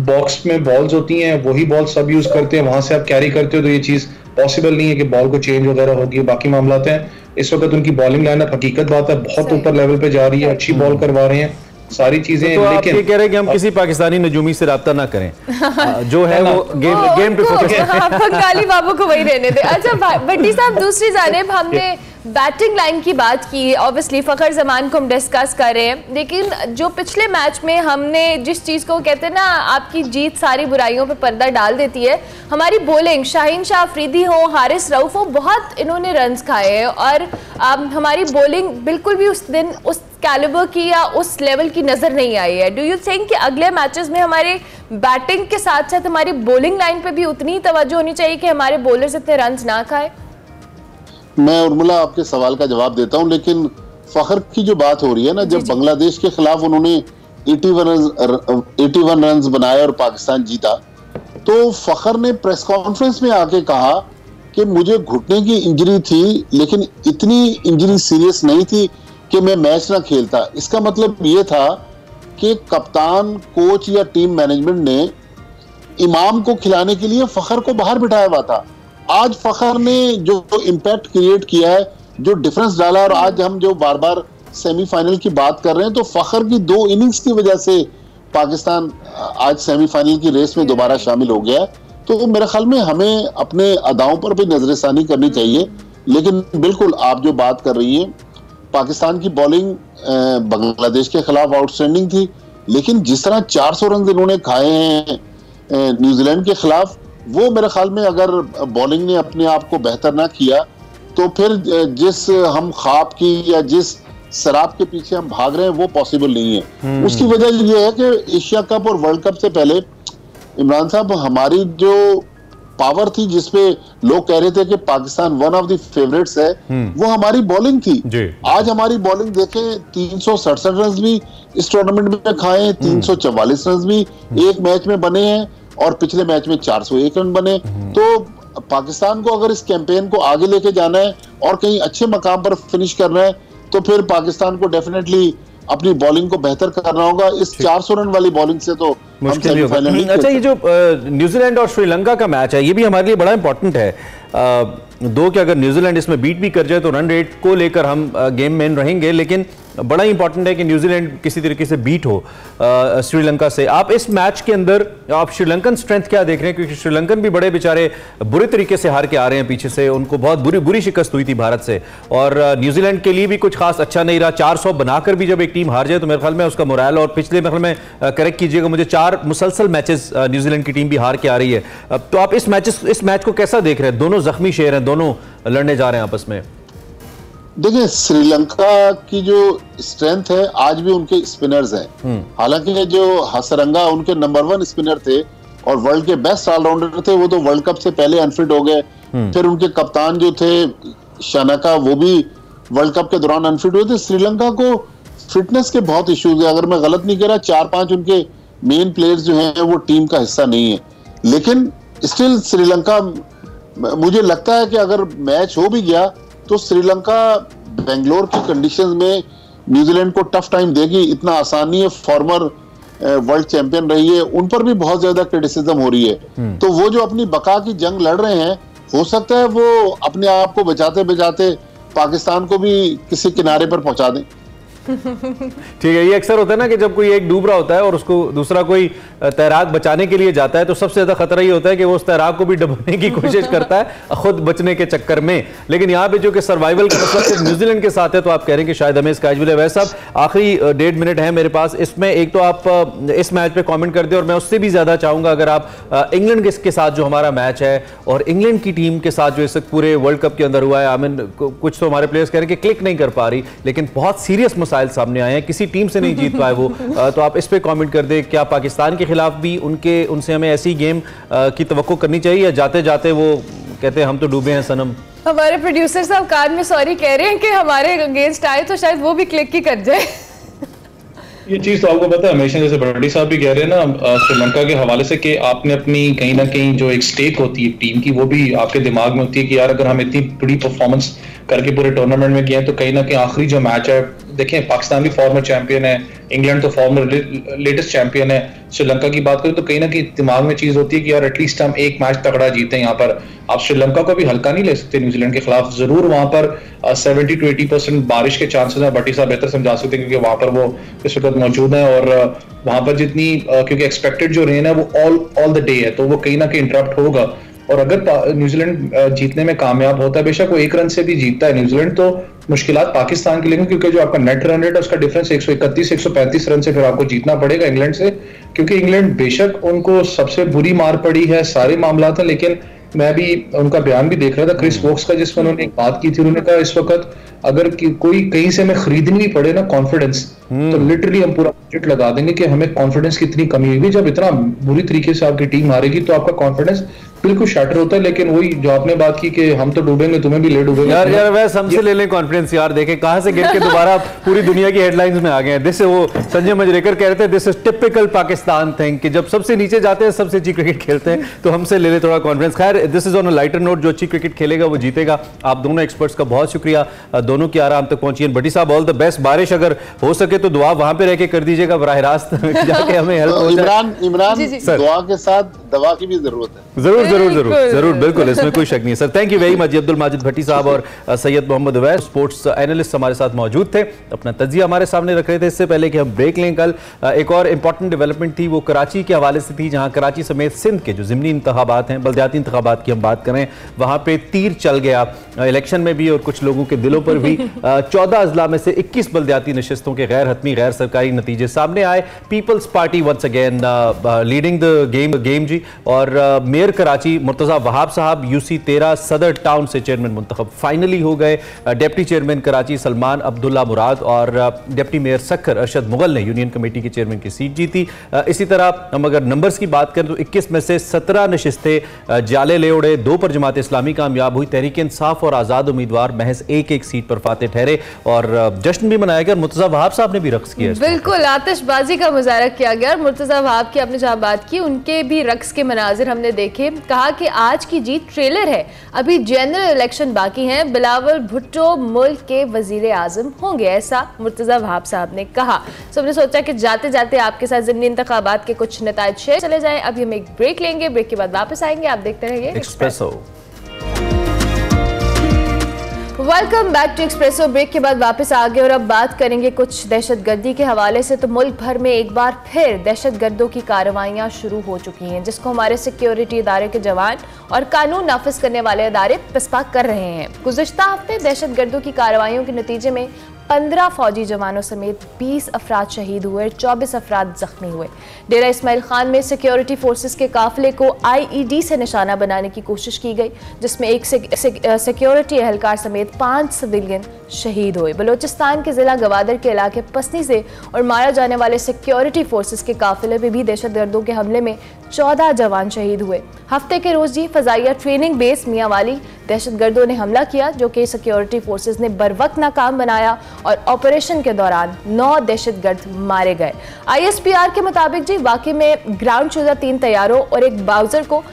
बॉक्स में बॉल्स होती हैं, वही बॉल सब यूज करते हैं, वहां से आप कैरी करते हो, तो ये चीज पॉसिबल नहीं है कि बॉल को चेंज वगैरह होगी, बाकी मामला हैं। इस वक्त उनकी बॉलिंग लाइनअप हकीकत बात है बहुत ऊपर लेवल पे जा रही है, अच्छी बॉल करवा रहे हैं, सारी चीजें। तो आप ये कह रहे हैं कि हम किसी पाकिस्तानी नजूमी से राब्ता ना करें, जो है वो गेम पे फोकस करें। बंगाली बाबू को वही रहने दे। अच्छा भट्टी साहब, दूसरी जानिब हमने बैटिंग लाइन की बात की, ऑब्वियसली फ़खर जमान को हम डिस्कस कर रहे हैं, लेकिन जो पिछले मैच में हमने जिस चीज़ को कहते हैं ना, आपकी जीत सारी बुराइयों पे पर्दा डाल देती है, हमारी बॉलिंग, शाहीन शाह अफरीदी हो, हारिस रऊफ हो, बहुत इन्होंने रन्स खाए हैं और हमारी बॉलिंग बिल्कुल भी उस दिन उस कैलिबर की या उस लेवल की नज़र नहीं आई है। डू यू थिंक कि अगले मैचेस में हमारे बैटिंग के साथ साथ हमारी बॉलिंग लाइन पे भी उतनी तवज्जो होनी चाहिए कि हमारे बॉलर्स इतने रन्स ना खाए? मैं उर्मिला आपके सवाल का जवाब देता हूं, लेकिन फखर की जो बात हो रही है ना, जब बांग्लादेश के खिलाफ उन्होंने 81 रन बनाए और पाकिस्तान जीता, तो फखर ने प्रेस कॉन्फ्रेंस में आके कहा कि मुझे घुटने की इंजरी थी, लेकिन इतनी इंजरी सीरियस नहीं थी कि मैं मैच ना खेलता। इसका मतलब ये था कि कप्तान, कोच या टीम मैनेजमेंट ने इमाम को खिलाने के लिए फखर को बाहर बिठाया हुआ था। आज फखर ने जो इम्पैक्ट क्रिएट किया है, जो डिफरेंस डाला, और आज हम जो बार बार सेमीफाइनल की बात कर रहे हैं, तो फखर की 2 इनिंग्स की वजह से पाकिस्तान आज सेमीफाइनल की रेस में दोबारा शामिल हो गया। तो मेरे ख्याल में हमें अपने अदाओं पर भी नजरसानी करनी चाहिए। लेकिन बिल्कुल आप जो बात कर रही हैं, पाकिस्तान की बॉलिंग बांग्लादेश के खिलाफ आउटस्टैंडिंग थी, लेकिन जिस तरह 400 रन इन्होंने खाए हैं न्यूजीलैंड के खिलाफ, वो मेरे ख्याल में अगर बॉलिंग ने अपने आप को बेहतर ना किया, तो फिर जिस हम ख्वाब की या जिस शराब के पीछे हम भाग रहे हैं वो पॉसिबल नहीं है। उसकी वजह ये है कि एशिया कप और वर्ल्ड कप से पहले इमरान साहब, हमारी जो पावर थी जिसपे लोग कह रहे थे कि Pakistan one of the favourites है, वो हमारी बॉलिंग थी। आज हमारी बॉलिंग देखें, 367 रन भी इस टूर्नामेंट में खाए, 344 रन भी एक मैच में बने हैं और पिछले मैच में 401 रन बने। तो पाकिस्तान को अगर इस कैंपेन को आगे लेके जाना है और कहीं अच्छे मकाम पर फिनिश करना है, तो फिर पाकिस्तान को डेफिनेटली अपनी बॉलिंग को बेहतर करना होगा। इस 400 रन वाली बॉलिंग से तो मुश्किल होगा। अच्छा, ये जो न्यूजीलैंड और श्रीलंका का मैच है, ये भी हमारे लिए बड़ा इंपॉर्टेंट है। दो कि अगर न्यूजीलैंड इसमें बीट भी कर जाए तो रन रेट को लेकर हम गेम में रहेंगे, लेकिन बड़ा इंपॉर्टेंट है कि न्यूजीलैंड किसी तरीके से बीट हो श्रीलंका से। आप इस मैच के अंदर आप श्रीलंकन स्ट्रेंथ क्या देख रहे हैं? क्योंकि श्रीलंकन भी बड़े बेचारे बुरे तरीके से हार के आ रहे हैं पीछे से, उनको बहुत बुरी शिकस्त हुई थी भारत से, और न्यूजीलैंड के लिए भी कुछ खास अच्छा नहीं रहा। 400 बनाकर भी जब एक टीम हार जाए तो मेरे ख्याल में उसका मोराल, और पिछले मेरे ख्याल में करेक्ट कीजिएगा मुझे, 4 मुसलसल मैचेस न्यूजीलैंड की टीम भी हार के आ रही है। तो आप इस मैच को कैसा देख रहे हैं? दोनों जख्मी शेर हैं, दोनों लड़ने जा रहे हैं आपस में। देखिए, श्रीलंका की जो स्ट्रेंथ है, आज भी उनके स्पिनर्स हैं। हालांकि जो हसरंगा उनके नंबर 1 स्पिनर थे और वर्ल्ड के बेस्ट ऑलराउंडर थे, वो तो वर्ल्ड कप से पहले अनफिट हो गए। फिर उनके कप्तान जो थे शानाका, वो भी वर्ल्ड कप के दौरान अनफिट हुए थे। श्रीलंका को फिटनेस के बहुत इश्यूज है। अगर मैं गलत नहीं कह रहा, 4-5 उनके मेन प्लेयर्स जो हैं वो टीम का हिस्सा नहीं है। लेकिन स्टिल श्रीलंका, मुझे लगता है कि अगर मैच हो भी गया तो श्रीलंका बेंगलोर की कंडीशंस में न्यूजीलैंड को टफ टाइम देगी। इतना आसान नहीं है, फॉर्मर वर्ल्ड चैंपियन रही है, उन पर भी बहुत ज्यादा क्रिटिसिज्म हो रही है। तो वो जो अपनी बका की जंग लड़ रहे हैं, हो सकता है वो अपने आप को बचाते बचाते पाकिस्तान को भी किसी किनारे पर पहुंचा दें। ठीक है, ये अक्सर होता है ना कि जब कोई एक डूब रहा होता है और उसको दूसरा कोई तैराक बचाने के लिए जाता है, तो सबसे ज्यादा खतरा ये होता है कि वो उस तैराक को भी डुबाने की कोशिश करता है खुद बचने के चक्कर में। लेकिन यहाँ पे जो कि सर्वाइवल का मसला सिर्फ न्यूजीलैंड के साथ है, तो आप कह रहे हैं कि शायद हमें इसका मिले। वैसे साहब, आखिरी 1.5 मिनट है मेरे पास, इसमें एक तो आप इस मैच पे कॉमेंट कर दें, और मैं उससे भी ज्यादा चाहूंगा अगर आप इंग्लैंड के साथ जो हमारा मैच है और इंग्लैंड की टीम के साथ जो इस पूरे वर्ल्ड कप के अंदर हुआ है, आई मीन कुछ तो हमारे प्लेयर्स कह रहे हैं कि क्लिक नहीं कर पा रही, लेकिन बहुत सीरियस मसाइल सामने आए हैं, किसी टीम से नहीं जीत पाए वो। तो आप इस पे कमेंट कर दे, क्या पाकिस्तान के खिलाफ भी उनसे हमें ऐसी गेम की तवक्को करनी चाहिए, या जाते जाते वो कहते हैं हम तो डूबे हैं सनम? हमारे प्रोड्यूसर साहब कान में सॉरी कह रहे हैं कि हमारे अगेंस्ट आए तो शायद वो भी क्लिक ही कर जाए। ये चीज तो आपको पता है, हमेशा जैसे भट्टी साहब भी कह रहे हैं ना श्रीलंका के हवाले से, कि आपने अपनी कहीं ना कहीं जो एक स्टेक होती है टीम की, वो भी आपके दिमाग में होती है कि यार अगर हम इतनी बड़ी परफॉर्मेंस करके पूरे टूर्नामेंट में गए, तो कहीं ना कहीं आखिरी जो मैच है, देखें पाकिस्तान भी फॉर्मर चैंपियन है, इंग्लैंड तो फॉर्मर लेटेस्ट चैंपियन है। श्रीलंका की बात करें तो कहीं ना कहीं दिमाग में चीज होती है कि यार एटलीस्ट हम एक मैच तगड़ा जीते। यहाँ पर आप श्रीलंका को भी हल्का नहीं ले सकते न्यूजीलैंड के खिलाफ। जरूर वहां पर 70 to 80% बारिश के चांसेस हैं, भट्टी साहब बेहतर समझा सकते हैं क्योंकि वहां पर वो इस वक्त मौजूद है, और वहां पर जितनी क्योंकि एक्सपेक्टेड जो रेन है वो ऑल द डे है, तो वो कहीं ना कहीं इंटरप्ट होगा। और अगर न्यूजीलैंड जीतने में कामयाब होता है, बेशक वो 1 रन से भी जीतता है न्यूजीलैंड, तो मुश्किलात पाकिस्तान के लिए, क्योंकि जो आपका नेट रन रेट है उसका डिफरेंस 131-135 रन से फिर आपको जीतना पड़ेगा इंग्लैंड से, क्योंकि इंग्लैंड बेशक उनको सबसे बुरी मार पड़ी है, सारे मामला हैं, लेकिन मैं भी उनका बयान भी देख रहा था क्रिस वोक्स का, जिसमें उन्होंने एक बात की थी। उन्होंने कहा इस वक्त अगर कोई कहीं से हमें खरीदनी भी पड़े ना कॉन्फिडेंस, तो लिटरली हम पूरा बजट लगा देंगे कि हमें कॉन्फिडेंस कितनी कमी होगी। जब इतना बुरी तरीके से आपकी टीम हारेगी तो आपका कॉन्फिडेंस बिल्कुल शैटर होता है। लेकिन वही जो आपने बात की कि हम तो डूबेंगे, तुम्हें भी ले डूबेंगे। यार वैसे हमसे ले लें कॉन्फिडेंस यार, देखें कहां से गिर के दोबारा पूरी दुनिया की हेडलाइंस में आ गए हैं। दिस वो संजय मंजरेकर कह रहे थे this is typical Pakistan thing कि जब सबसे नीचे जाते हैं सबसे अच्छी क्रिकेट खेलते हैं, तो हमसे ले ले थोड़ा कॉन्फिडेंस। खैर this is on a lighter note, जो अच्छी क्रिकेट खेलेगा वो जीतेगा। आप दोनों एक्सपर्ट्स का बहुत शुक्रिया, दोनों की आराम तक पहुंची। भट्टी साहब ऑल द बेस्ट। बारिश अगर हो सके तो दुआ वहां पे रह के कर दीजिएगा बराह रास्त जाके हमें हेल्प हो जाए। इमरान दुआ के साथ दवा की भी जरूरत है। जरूर जरूर जरूर जरूर, बिल्कुल, इसमें कोई शक नहीं है sir. Thank you very much. Abdul Majid Bhatti sahab और सैयद मोहम्मद उवैस स्पोर्ट्स एनालिस्ट हमारे साथ मौजूद थे, अपना तजिया हमारे सामने रख रहे थे। इससे पहले कि हम ब्रेक लें, कल एक और इंपॉर्टेंट डेवलपमेंट थी, वो कराची के हवाले से थी, जहां कराची समेत सिंध के जो ज़िमनी इंतखाबात हैं, बल्दियाती इंतखाबात की हम बात करें, वहां पे तीर चल गया इलेक्शन में भी और कुछ लोगों के दिलों पर भी। 14 अजला में से 21 बल्दियाती नशिस्तों के गैर हतमी गैर सरकारी नतीजे सामने आए। Peoples Party once again leading the game जी, और मेयर कराची मुर्तज़ा वहाब साहब यूसी 13 सदर टाउन से चेयरमैन मुंतखब फाइनली हो गए। डिप्टी चेयरमैन कराची सलमान अब्दुल्ला मुराद और डिप्टी मेयर सक्खर अरशद मुगल ने यूनियन कमेटी के चेयरमैन की सीट जीती। इसी तरह हम अगर नंबर्स की बात करें तो 21 में से 17 नशिस्तें जाले ले उड़े, 2 पर जमात इस्लामी कामयाब हुई। तहरीक इंसाफ और आज़ाद उम्मीदवार महज एक सीट पर फाते ठहरे, और जश्न भी मनाया गया। मुर्तज़ा वहाब साहब ने भी रक्स किया, बिल्कुल आतिशबाजी का मुजाहरा किया गया। मुर्तज़ा वहाब की आपने जहाँ बात की, उनके भी रक्स के मनाजिर हमने देखे। कहा कि आज की जीत ट्रेलर है, अभी जनरल इलेक्शन बाकी हैं, बिलावल भुट्टो मुल्क के वजीर आजम होंगे, ऐसा मुर्तज़ा वहाब साहब ने कहा। तो हमने सोचा कि जाते जाते आपके साथ ज़िमनी इंतखाबात के कुछ नताइज शेयर चले जाएं। अभी हम एक ब्रेक लेंगे, ब्रेक के बाद वापस आएंगे। आप देखते रहिए Expresso. Welcome back to Expresso. Break के बाद वापस आ गए और अब बात करेंगे कुछ दहशतगर्दी के हवाले से। तो मुल्क भर में एक बार फिर दहशतगर्दों की कार्रवाइयाँ शुरू हो चुकी हैं, जिसको हमारे सिक्योरिटी इदारे के जवान और कानून नाफिज करने वाले इदारे पिस्पा कर रहे हैं। गुज़िश्ता हफ्ते दहशतगर्दों की कार्रवाइयों के नतीजे में 15 फौजी जवानों समेत 20 अफराद शहीद हुए, 24 अफराद जख्मी हुए। डेरा इस्माइल खान में सिक्योरिटी फोर्सेस के काफिले को IED से निशाना बनाने की कोशिश की गई, जिसमें एक सिक्योरिटी एहलकार समेत 5 सिविलियन शहीद हुए। बलोचिस्तान के जिला गवादर के इलाके पसनी से और मारा जाने वाले सिक्योरिटी फोर्सेस के काफिले में भी दहशतगर्दों के हमले में 14 जवान शहीद हुए। हफ्ते के रोज जी फजाइया ट्रेनिंग बेस मियांवाली दहशतगर्दों ने हमला किया, जो कि सिक्योरिटी फोर्सेस ने बरवक्त नाकाम बनाया और ऑपरेशन के दौरान 9 दहशतगर्द मारे गए। ISPR के मुताबिक जी वाकई में ग्राउंड शुदा 3 तैयारों और एक बाउजर को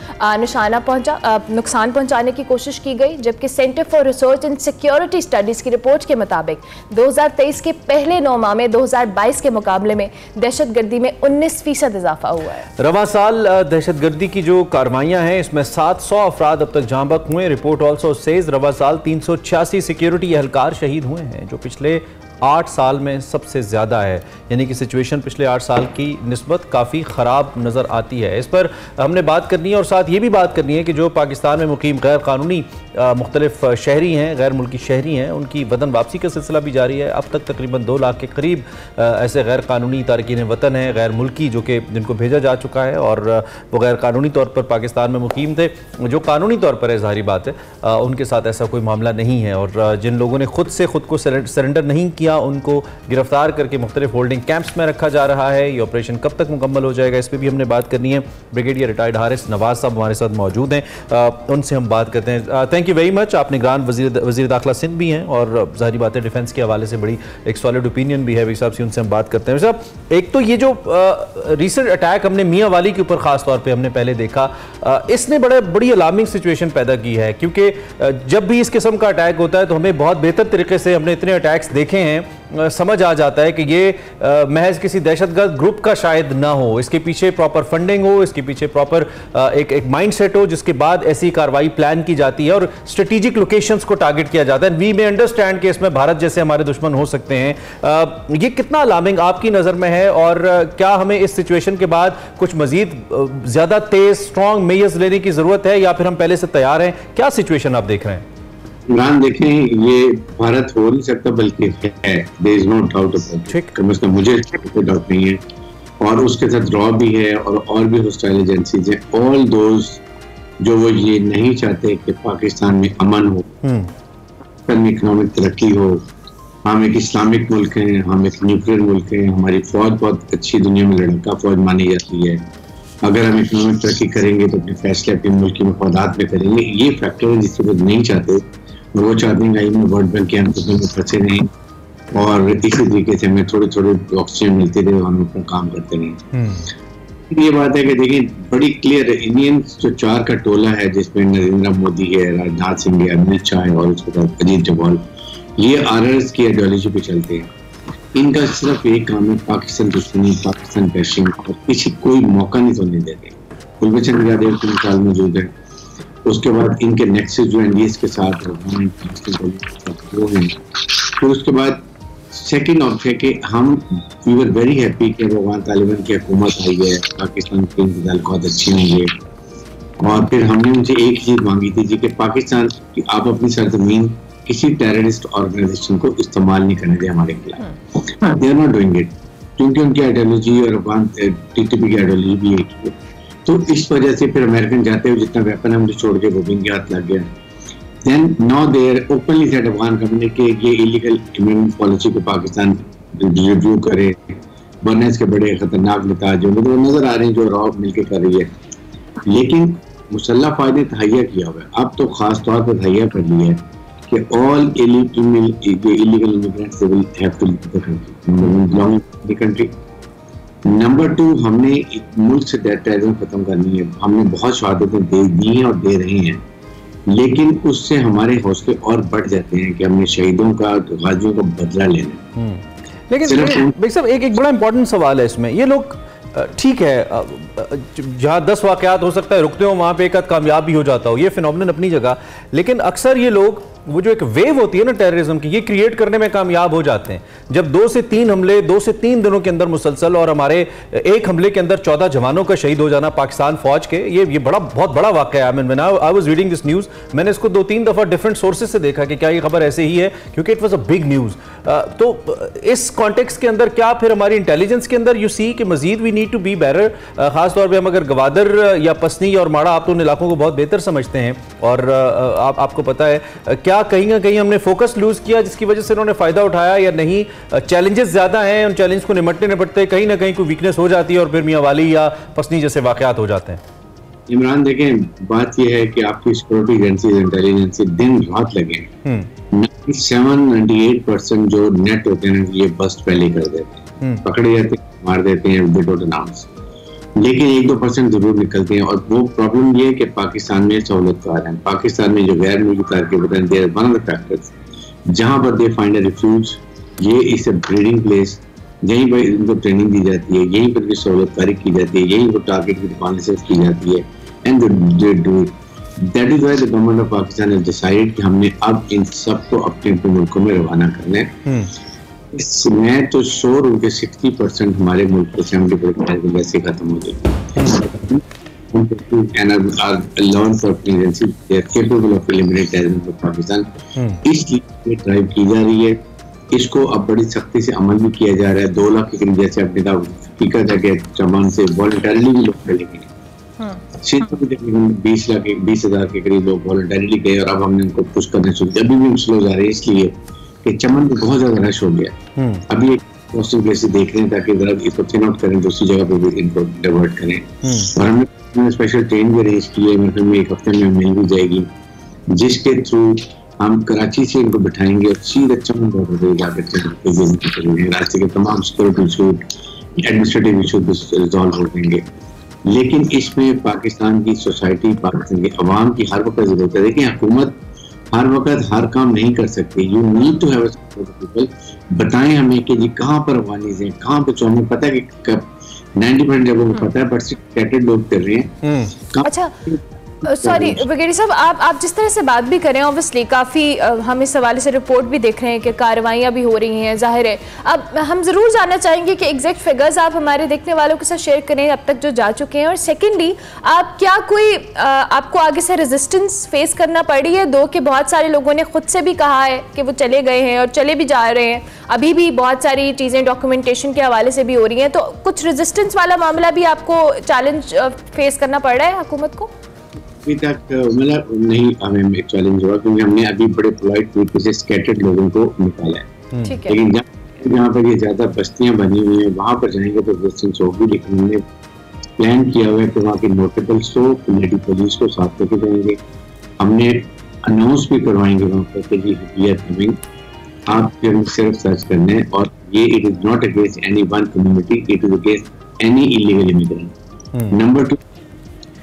नुकसान पहुंचाने की कोशिश की गई, जबकि centre for research and security studies की रिपोर्ट के मुताबिक 2023 के पहले 9 माह में 2022 के मुकाबले में दहशतगर्दी में 19% इजाफा हुआ है। रवां साल दहशतगर्दी की जो कार्रवाइयां हैं, इसमें 700 अफराद अब तक जाँ बक हुए। रिपोर्ट ऑल्सो सेज रवां साल 386 सिक्योरिटी एहलकार शहीद हुए हैं, जो पिछले 8 साल में सबसे ज़्यादा है। यानी कि सिचुएशन पिछले 8 साल की निस्बत काफ़ी ख़राब नज़र आती है। इस पर हमने बात करनी है और साथ ये भी बात करनी है कि जो पाकिस्तान में मुकीम गैर कानूनी मुख्तलिफ शहरी हैं, गैर मुल्की शहरी हैं, उनकी वतन वापसी का सिलसिला भी जारी है। अब तक तकरीबन 2 लाख के करीब ऐसे गैर कानूनी तारकीन वतन हैं, गैर मुल्की, जो कि जिनको भेजा जा चुका है और वो गैर कानूनी तौर पर पाकिस्तान में मुकीम थे। जो कानूनी तौर पर है, ज़ाहिर बात है, उनके साथ ऐसा कोई मामला नहीं है, और जिन लोगों ने खुद से खुद को सरेंडर नहीं किया उनको गिरफ्तार करके मुख्तलिफ होल्डिंग कैंप्स में रखा जा रहा है। ये ऑपरेशन कब तक मुकम्मल हो जाएगा, इस पर भी हमने बात करनी है। ब्रिगेडियर रिटायर्ड हारिस नवाज साहब हमारे साथ मौजूद हैं, उनसे हम बात करते हैं। Thank you very much. आप निगरान वज़ीर दाखिला सिंध भी हैं और ज़ाहिर बात है डिफेंस के हवाले से बड़ी एक सॉलिड ओपिनियन भी है वही साहब से, उनसे हम बात करते हैं। साहब, एक तो ये जो रिसेंट अटैक हमने मियाँ वाली के ऊपर ख़ास तौर पर हमने पहले देखा, इसने बड़ी अलार्मिंग सिचुएशन पैदा की है, क्योंकि जब भी इस किस्म का अटैक होता है तो हमें बहुत बेहतर तरीके से, हमने इतने अटैक्स देखे हैं हैं समझ आ जाता है कि ये महज किसी दहशतगर्द ग्रुप का शायद ना हो, इसके पीछे प्रॉपर फंडिंग हो, इसके पीछे प्रॉपर एक माइंडसेट हो, जिसके बाद ऐसी कार्रवाई प्लान की जाती है और स्ट्रेटेजिक लोकेशंस को टारगेट किया जाता है। वी मे अंडरस्टैंड कि इसमें भारत जैसे हमारे दुश्मन हो सकते हैं। ये कितना अलार्मिंग आपकी नज़र में है और क्या हमें इस सिचुएशन के बाद कुछ मजीद ज़्यादा तेज स्ट्रॉन्ग मेजर्स लेने की ज़रूरत है या फिर हम पहले से तैयार हैं? क्या सिचुएशन आप देख रहे हैं? इमरान देखें, ये भारत हो नहीं सकता बल्कि है, there is no doubt about it. कम से कम मुझे कोई डाउट नहीं है। और उसके साथ रॉ भी है और भी हॉस्टाइल एजेंसीज हैं, ऑल दोज जो वो ये नहीं चाहते कि पाकिस्तान में अमन हो, इकोनॉमिक तरक्की हो। हम एक इस्लामिक मुल्क हैं, हम एक न्यूक्लियर मुल्क हैं, हमारी फौज बहुत अच्छी दुनिया में लड़का फौज मानी जाती है। अगर हम इकोनॉमिक तरक्की करेंगे तो अपने फैसले अपने मुल्क की मफादात में करेंगे। ये फैक्टर है जिससे वो नहीं चाहते, और वो चाहते हैं कि वर्ल्ड बैंक के अंदर में फंसे नहीं और इसी तरीके से हमें थोड़े थोड़े ऑक्सीजन मिलते रहे और हम अपना काम करते रहे। ये बात है कि देखिए बड़ी क्लियर है, इंडियंस जो 4 का टोला है जिसमें नरेंद्र मोदी है, राजनाथ सिंह है, अमित शाह है और उसके बाद अजीत डोभाल, ये आरएस की आइडियोलॉजी पे चलते हैं। इनका सिर्फ एक काम है, पाकिस्तान दुश्मनी, पाकिस्तान बैशिंग, और किसी कोई मौका नहीं सोने देते। कुलभूषण यादव की मिसाल मौजूद है। उसके बाद इनके नेक्सस जो एनडीएस के साथ वो हैं। फिर उसके बाद सेकंड ऑप्शन है कि हम वी वर वेरी हैप्पी कि अफगान तालिबान की हुकूमत आई है, पाकिस्तान की इंतजाल बहुत अच्छी हुई है, और फिर हमने उनसे एक चीज़ मांगी थी जी कि पाकिस्तान की आप अपनी सरजमीन किसी टेररिस्ट ऑर्गेनाइजेशन को इस्तेमाल नहीं करने दें हमारे खिलाफ। They are not doing it, क्योंकि उनकी आइडियोलॉजी और अफगान टीटीपी की आइडियोलॉजी भी एक है। तो इस वजह से फिर अमेरिकन जाते हुए जितना वेपन है मुझे छोड़ के वो भी इनके हाथ लग गया। Then now there openly said Afghan government के ये इलीगल इमिग्रेंट पॉलिसी को पाकिस्तान रिव्यू करे, वरना इसके बड़े खतरनाक नतीजे जो नजर आ रहे हैं जो रॉ मिलकर कर रही है। लेकिन मुसल्लह फौज ने तहैया किया हुआ है, अब तो खास तौर पर तहैया कर लिया है कि all illegal immigrants will have to belong to the country. Number 2, हमने मुल्क से टेररिज्म खत्म करनी है। हमने बहुत शहादतें दे दी हैं और दे रहे हैं, लेकिन उससे हमारे हौसले और बढ़ जाते हैं कि हमने शहीदों का, गाजियों का बदला लेना। लेकिन भाई साहब एक बड़ा इंपॉर्टेंट सवाल है इसमें। ये लोग ठीक है, जहाँ 10 वाकयात हो सकता है रुकते हो वहाँ पे एक आध कामयाब भी हो जाता हो, ये फिनोमिनन अपनी जगह, लेकिन अक्सर ये लोग वो जो एक वेव होती है ना टेररिज्म की, ये क्रिएट करने में कामयाब हो जाते हैं। जब 2 से 3 हमले 2 से 3 दिनों के अंदर मुसलसल, और हमारे एक हमले के अंदर 14 जवानों का शहीद हो जाना पाकिस्तान फौज के, ये बहुत बड़ा वाकया है। I was reading this news, मैंने इसको 2-3 दफ़ा डिफरेंट सोर्सेज से देखा कि क्या ये खबर ऐसे ही है, क्योंकि it was a big news. तो इस कॉन्टेक्स्ट के अंदर क्या फिर हमारी इंटेलिजेंस के अंदर यू सी कि Majid we need to be better, खासतौर पर हम अगर गवादर या पसनी और माड़ा, आप तो उन इलाकों को बहुत बेहतर समझते हैं और आपको पता है, क्या कहीं ना कहीं हमने फोकस लूज किया जिसकी वजह से उन्होंने फायदा उठाया या नहीं? चैलेंजेस ज्यादा हैं, उन चैलेंज को निपटते कहीं ना कहीं कोई वीकनेस हो जाती है और फिर मियां वाली या पसनी जैसे वाकयात हो जाते हैं। इमरान देखें, बात यह है कि आपकी सिक्योरिटी एजेंसीज, इंटेलिजेंस दिन रात लगे 97-98% जो नेट होते हैं ये बस्ट पहले कर देते हैं, पकड़े जाते हैं, मार देते हैं विदाउट अनाउंस, लेकिन 1-2% जरूर निकलते हैं। और वो प्रॉब्लम ये है कि पाकिस्तान में सहूलतकार हैं, पाकिस्तान में जो गैर मुल्की तारके वतन दे वन ऑफ द फैक्टर्स जहाँ पर दे फाइंड अ रिफ्यूज, ये इस ब्रीडिंग प्लेस, यहीं पर इनको ट्रेनिंग दी जाती है, यहीं पर सहूलतकारी की जाती है, यहीं पर टारगेट की रिकॉग्निशन की जाती है, and they do it. That is why the government of Pakistan has decided कि हमने अब इन सबको अपने अपने मुल्कों में रवाना करना है। मैं तो श्योर हूँ कि 60% हमारे मुल्क के 70% वैसे खत्म हो जाएगी। इसलिए ड्राइव की जा रही है, इसको अब बड़ी सख्ती से अमल भी किया जा रहा है। 2 लाख के करीब जैसे अपने का हकीकत है कि चमान से वॉलंटरली भी लोग चलेंगे, 20,000 के करीब लोग वॉलंटरली गए और अब हमने उनको पुश करना शुरू किया। अभी भी स्लो जा रहे हैं इसलिए कि चमन में बहुत ज्यादा रश हो गया। अभी एक हॉस्टल प्लेस देख रहे हैं ताकि जरा इसको थिन आउट करें, दूसरी जगह पर भी इनको डाइवर्ट करें। और हमने स्पेशल ट्रेन भी अरेंज की है, मतलब में 1 हफ्ते में मिल भी जाएगी, जिसके थ्रू हम कराची से इनको बिठाएंगे और सीधे चमन बॉर्डर जाकर रास्ते के तमाम security issue, administrative issue resolve हो जाएंगे। लेकिन इसमें पाकिस्तान की सोसाइटी, पाकिस्तान के अवाम की हर वक्त जरूरत है। देखिए, हुकूमत हर वक्त हर काम नहीं कर सकते। You need to have people. बताएं हमें कि जी कहाँ पर अफगानीज हैं, कहाँ पे हमें पता है कि 90% जगहों को पता है, बट स्कैटर्ड लोग कर रहे हैं। अच्छा, सॉरी ब्रिगेडियर साहब, आप जिस तरह से बात भी करें, ऑब्वियसली काफ़ी हम इस हवाले से रिपोर्ट भी देख रहे हैं कि कार्रवाइयाँ भी हो रही हैं, जाहिर है। अब हम ज़रूर जानना चाहेंगे कि एग्जैक्ट फिगर्स आप हमारे देखने वालों के साथ शेयर करें अब तक जो जा चुके हैं, और सेकेंडली आप क्या कोई आपको आगे से रेजिस्टेंस फेस करना पड़ी है? दो कि बहुत सारे लोगों ने खुद से भी कहा है कि वो चले गए हैं और चले भी जा रहे हैं, अभी भी बहुत सारी चीज़ें डॉक्यूमेंटेशन के हवाले से भी हो रही हैं, तो कुछ रेजिस्टेंस वाला मामला भी आपको चैलेंज फेस करना पड़ रहा है हुकूमत को? अभी तक मतलब नहीं हमें एक चैलेंज हुआ, क्योंकि हमने अभी बड़े पोलाइट तरीके से स्कैटर्ड लोगों को निकाला है। ठीक है। लेकिन जहाँ पर ये ज्यादा बस्तियां बनी हुई हैं वहाँ पर जाएंगे तो रेजिस्टेंस होगी, लेकिन हमने प्लान किया हुआ है कि वहाँ के नोटेबल्स को, कम्युनिटी पुलिस को साथ लेके जाएंगे। हमने अनाउंस भी करवाएंगे वहाँ पर कि जी वी आर कमिंग, आप सिर्फ सर्च करने हैं, और ये it is not against any one community, it is against any illegal immigrant. Number 2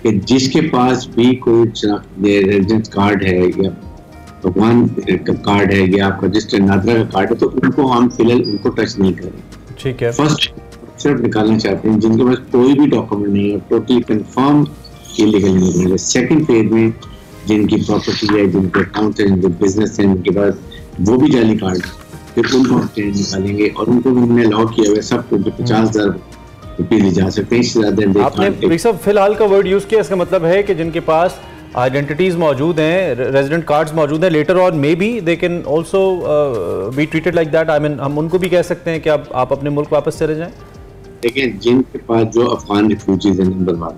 कि जिसके पास भी कोई रेजिडेंस कार्ड है या भगवान का कार्ड है या आपका रजिस्टर्ड नादरा का कार्ड है, तो उनको हम फिलहाल उनको टच नहीं करें। ठीक है। फर्स्ट सिर्फ निकालना चाहते हैं जिनके पास कोई भी डॉक्यूमेंट नहीं है, टोटली कंफर्म इलीगल इमिग्रेंट है। सेकंड फेज में जिनकी प्रॉपर्टी है, जिनके अकाउंट है, जिनके बिजनेस है, जिनके पास वो भी जाली कार्ड, फिर उनको हम निकालेंगे और उनको हमने अलाउ किया हुआ है सबको 50,000 जा सकते हैं, इससे ज्यादा आपने सब फिलहाल का वर्ड यूज किया, इसका मतलब है कि जिनके पास आइडेंटिटीज मौजूद हैं, रेजिडेंट कार्ड्स मौजूद हैं, later on may be they can also be treated like that. I mean हम उनको भी कह सकते हैं कि आप अपने मुल्क वापस चले जाएं। देखिए जिनके पास जो अफगान रिफ्यूजीज है नंबर 1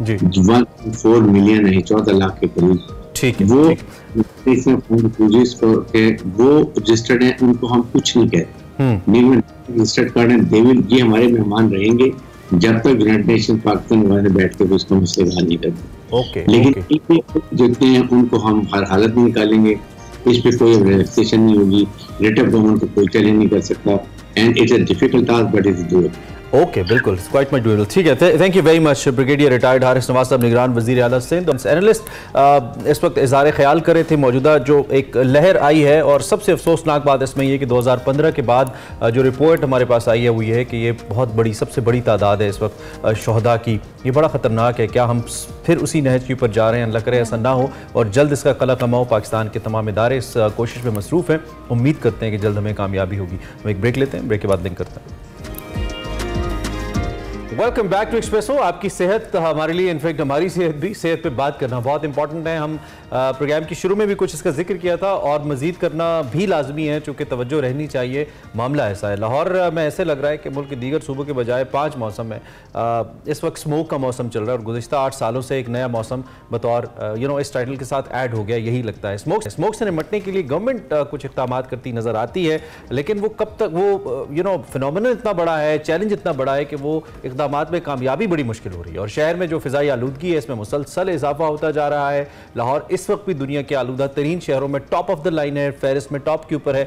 जी 1.4 मिलियन है, 14 लाख के करीब, ठीक है, वो रिफ्यूजीज वो रजिस्टर्ड हैं, उनको हम कुछ नहीं कहते। रजिस्टर्ड कार्ड है, ये हमारे मेहमान रहेंगे जब तक यूनाइटेड नेशन पाकिस्तान वाले बैठ के उसका मसले हल नहीं करते। लेकिन जितने हैं उनको हम हर हालत में निकालेंगे, इस पे कोई रिलैक्सेशन नहीं होगी, रिट ऑफ गवर्नमेंट को कोई चैलेंज नहीं कर सकता, and it's a difficult task but it's doable. Okay, बिल्कुल, क्वाइट मच डूएबल। ठीक है, thank you very much brigadier retired Haris Nawaz साहब, निगरान वज़ीर आला सिंध। एनालिस्ट इस वक्त इज़हार ख्याल कर रहे थे मौजूदा जो एक लहर आई है, और सबसे अफसोसनाक बात इसमें ये कि 2015 के बाद जो रिपोर्ट हमारे पास आई है वो ये है कि ये बहुत बड़ी, सबसे बड़ी तादाद है इस वक्त शहदा की। ये बड़ा ख़तरनाक है। क्या हम फिर उसी नहज के ऊपर जा रहे हैं? अल्लाह करे ऐसा ना हो, और जल्द इसका कला कमाओ। पाकिस्तान के तमाम इदारे इस कोशिश में मसरूफ़ हैं, उम्मीद करते हैं कि जल्द हमें कामयाबी होगी। हम एक ब्रेक लेते हैं, ब्रेक के बाद लिंक करते हैं। Welcome back to Expresso. आपकी सेहत हमारे लिए, इनफैक्ट हमारी सेहत पे बात करना बहुत इंपॉर्टेंट है। हम प्रोग्राम की शुरू में भी कुछ इसका जिक्र किया था, और मज़ीद करना भी लाजमी है, चूँकि तवज्जो रहनी चाहिए। मामला ऐसा है, लाहौर में ऐसे लग रहा है कि मुल्क के दीगर सूबों के बजाय 5 मौसम है। इस वक्त स्मोक का मौसम चल रहा है, और गुज़िश्ता 8 सालों से एक नया मौसम बतौर इस टाइटल के साथ ऐड हो गया, यही लगता है। स्मोक से निपटने के लिए गवर्नमेंट कुछ इक़दाम करती नज़र आती है, लेकिन वो कब तक, वो फिनोमेनन इतना बड़ा है, चैलेंज इतना बड़ा है कि वो इक़दाम में कामयाबी बड़ी मुश्किल हो रही है। और शहर में जो फ़िज़ाई आलूदगी है, इसमें मुसलसल इजाफा होता जा रहा है। लाहौर इस वक्त भी दुनिया के आलूदा तरीन शहरों में टॉप ऑफ द लाइन है, फहरिस्त में टॉप के ऊपर है।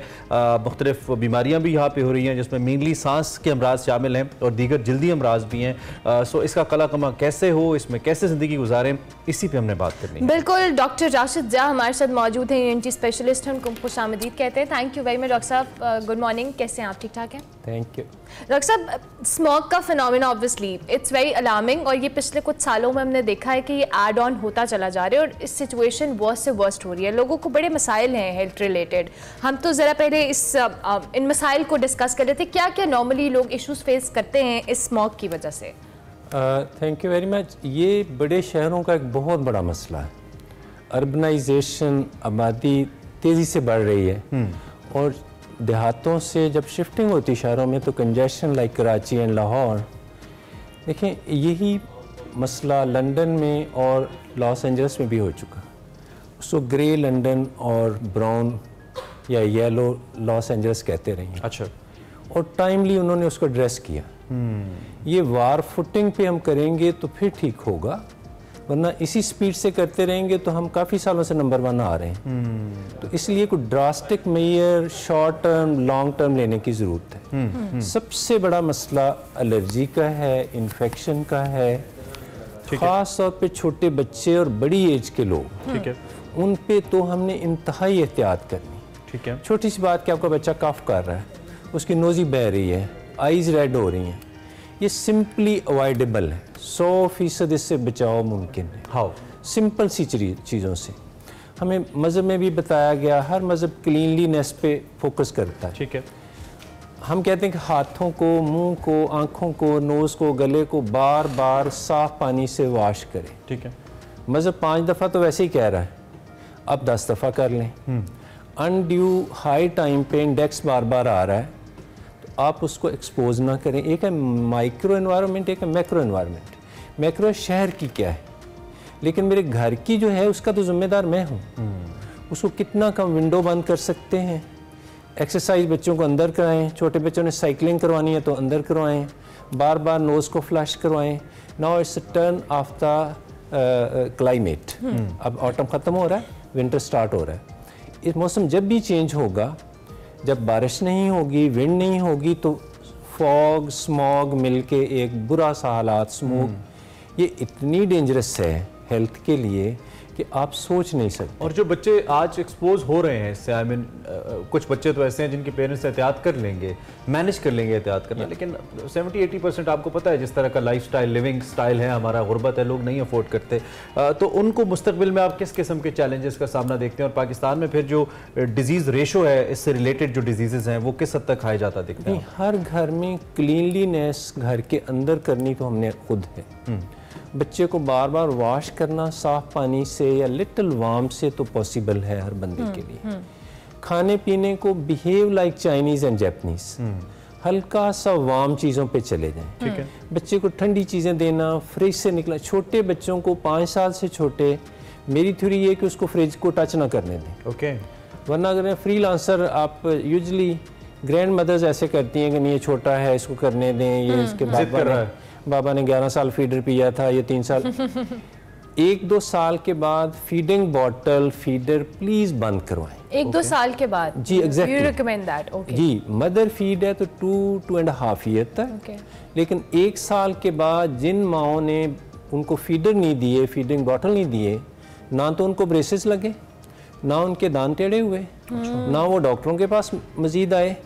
मुख्तलिफ बीमारियां भी यहाँ पे हो रही हैं, जिसमें मेनली सांस के अमराज शामिल हैं और दीगर जल्दी अमराज भी हैं। सो इसका कला कमा कैसे हो, इसमें कैसे ज़िंदगी गुजारें, इसी पे हमने बात करनी है। बिल्कुल, डॉक्टर राशिद ज़ा हमारे साथ मौजूद हैं, ENT स्पेशलिस्ट हैं, उनको खुशामदीद कहते हैं। Thank you very much doctor साहब। गुड मॉर्निंग, कैसे हैं आप? ठीक ठाक हैं? थैंक यू डॉक्टर साहब। स्मोक का phenomena obviously it's very alarming, और ये पिछले कुछ सालों में हमने देखा है कि ये एड ऑन होता चला जा रहा है, और इस सिचुएशन वर्स्ट से वर्स्ट हो रही है। लोगों को बड़े मसाइल हैं हेल्थ रिलेटेड। हम तो ज़रा पहले इन मसाइल को डिस्कस कर रहे थे। क्या क्या नॉर्मली लोग इश्यूज फेस करते हैं इस स्मोक की वजह से? Thank you very much. ये बड़े शहरों का एक बहुत बड़ा मसला है। अर्बनाइजेशन, आबादी तेज़ी से बढ़ रही है, और देहातों से जब शिफ्टिंग होती शहरों में तो congestion like Karachi and Lahore. देखें, यही मसला लंदन में और लॉस एंजल्स में भी हो चुका। उसको ग्रे लंदन और ब्राउन या येलो लॉस एंजल्स कहते रहे। अच्छा। और टाइमली उन्होंने उसको एड्रेस किया। ये वार फुटिंग पे हम करेंगे तो फिर ठीक होगा, वरना इसी स्पीड से करते रहेंगे तो हम काफ़ी सालों से नंबर 1 आ रहे हैं। तो इसलिए कोई drastic major short term long term लेने की ज़रूरत है। सबसे बड़ा मसला एलर्जी का है, इन्फेक्शन का है, खास तौर पे छोटे बच्चे और बड़ी एज के लोग, ठीक है, उन पे तो हमने इंतहाई एहतियात करनी। ठीक है, छोटी सी बात कि आपका बच्चा कफ कर रहा है, उसकी नोज़ी बह रही है, आईज रेड हो रही हैं, ये सिंपली अवॉइडेबल है, 100% इससे बचाव मुमकिन है। हाउ? सिंपल सी चीज़ों से। हमें मज़हब में भी बताया गया, हर मज़हब क्लीनलीनेस पे फोकस करता है। ठीक है, हम कहते हैं कि हाथों को, मुंह को, आँखों को, नोज़ को, गले को बार बार साफ़ पानी से वॉश करें। ठीक है, मज़हब 5 दफ़ा तो वैसे ही कह रहा है, अब 10 दफ़ा कर लें। अनड्यू हाई टाइम पे इंडेक्स बार बार आ रहा है, तो आप उसको एक्सपोज ना करें। एक है माइक्रो एनवायरनमेंट, एक है मैक्रो एनवायरनमेंट। मैक्रो शहर की क्या है, लेकिन मेरे घर की जो है उसका तो जिम्मेदार मैं हूँ। उसको कितना कम विंडो बंद कर सकते हैं। एक्सरसाइज बच्चों को अंदर कराएं, छोटे बच्चों ने साइकिलिंग करवानी है तो अंदर करवाएं, बार बार नोज़ को फ्लश करवाएं। Now it's turn off the climate. अब ऑटम ख़त्म हो रहा है, विंटर स्टार्ट हो रहा है। इस मौसम जब भी चेंज होगा, जब बारिश नहीं होगी, विंड नहीं होगी, तो फॉग, स्मॉग मिलके एक बुरा सा हालात, स्मोक, ये इतनी डेंजरस है हेल्थ के लिए कि आप सोच नहीं सकते। और जो बच्चे आज एक्सपोज हो रहे हैं इससे, आई मीन कुछ बच्चे तो ऐसे हैं जिनके पेरेंट्स एहतियात कर लेंगे, मैनेज कर लेंगे एहतियात करना, लेकिन 70-80% आपको पता है जिस तरह का लाइफ स्टाइल, लिविंग स्टाइल है हमारा, गुर्बत है, लोग नहीं अफोर्ड करते। तो उनको मुस्तकबिल में आप किस किस्म के चैलेंजेस का सामना देखते हैं, और पाकिस्तान में फिर जो डिजीज़ रेशो है इससे रिलेटेड जो डिजीज़ हैं वो किस हद तक खाए जाता दिखता है? हर घर में क्लीनलीनेस घर के अंदर करनी तो हमने खुद है। बच्चे को बार बार वॉश करना साफ पानी से या लिटिल वार्म से तो पॉसिबल है हर बंदे के लिए। खाने पीने को behave like Chinese and Japanese, हल्का सा वार्म चीज़ों पे चले जाएं। ठीक है, बच्चे को ठंडी चीज़ें देना, फ्रिज से निकला, छोटे बच्चों को 5 साल से छोटे, मेरी थ्योरी ये कि उसको फ्रिज को टच ना करने दें। ओके, वरना अगर फ्रीलांसर, आप यूजली ग्रैंड मदर्स ऐसे करती हैं कि नहीं ये छोटा है इसको करने दें, ये इसके बाबा ने 11 साल फीडर पिया था, ये 3 साल 1-2 साल के बाद फीडिंग बॉटल, फीडर प्लीज बंद करवाएं। 1-2 साल के बाद? जी, exactly. You recommend that? Okay जी, मदर फीड है तो 2-2.5 ईयर तक। लेकिन 1 साल के बाद जिन माओं ने उनको फीडर नहीं दिए, फीडिंग बॉटल नहीं दिए, ना तो उनको ब्रेसेस लगे, ना उनके दांत टेढ़े हुए, ना वो डॉक्टरों के पास मजीद आए।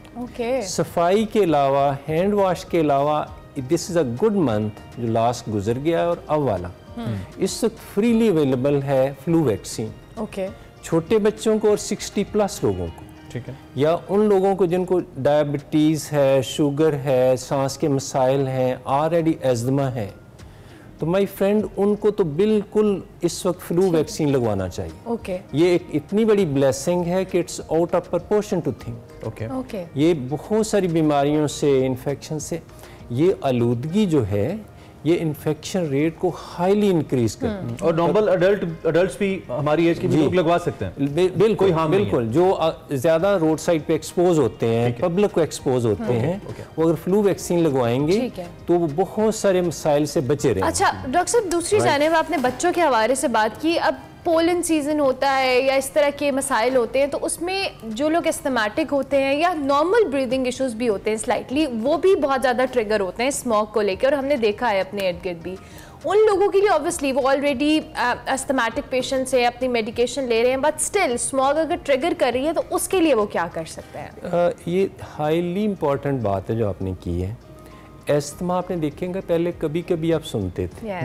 सफाई के अलावा, हैंड वॉश के अलावा, this is a good month जो लास्ट गुजर गया और अब वाला, इस वक्त फ्रीली अवेलेबल है फ्लू वैक्सीन। छोटे बच्चों को और 60+ लोगों को, ठीक है, या उन लोगों को जिनको डायबिटीज़ है, शुगर है, सांस के मसाइल हैं, ऑलरेडी एज़मा है, तो माय फ्रेंड उनको तो बिल्कुल इस वक्त फ्लू वैक्सीन लगवाना चाहिए। ये एक इतनी बड़ी ब्लेसिंग है कि it's out of proportion to think. ये बहुत सारी बीमारियों से, इन्फेक्शन से, ये आलूदगी जो है ये इन्फेक्शन रेट को हाईली इंक्रीज करती है। और नॉर्मल अडल्ट्स भी हमारी एज के भी लोग लगवा सकते हैं। बिल्कुल, बिल्कुल। जो ज़्यादा रोड साइड पे एक्सपोज होते हैं, पब्लिक को एक्सपोज होते हैं, वो अगर फ्लू वैक्सीन लगवाएंगे तो वो बहुत सारे मसाइल से बचे रहेंगे। अच्छा डॉक्टर साहब, दूसरी जानिब आपने बच्चों के हवाले से बात की, अब पोलन सीजन होता है या इस तरह के मसाइल होते हैं, तो उसमें जो लोग एस्थमेटिक होते हैं या नॉर्मल ब्रीदिंग इश्यूज भी होते हैं स्लाइटली, वो भी बहुत ज़्यादा ट्रिगर होते हैं स्मोक को लेकर, और हमने देखा है अपने इर्द गिर्द भी। उन लोगों के लिए ऑब्वियसली वो ऑलरेडी एस्थमेटिक पेशेंट्स है, अपनी मेडिकेशन ले रहे हैं, बट स्टिल स्मोक अगर ट्रिगर कर रही है तो उसके लिए वो क्या कर सकते हैं? ये हाईली इंपॉर्टेंट बात है जो आपने की है। एस्थमा आपने देखेंगे पहले कभी कभी आप सुनते थे,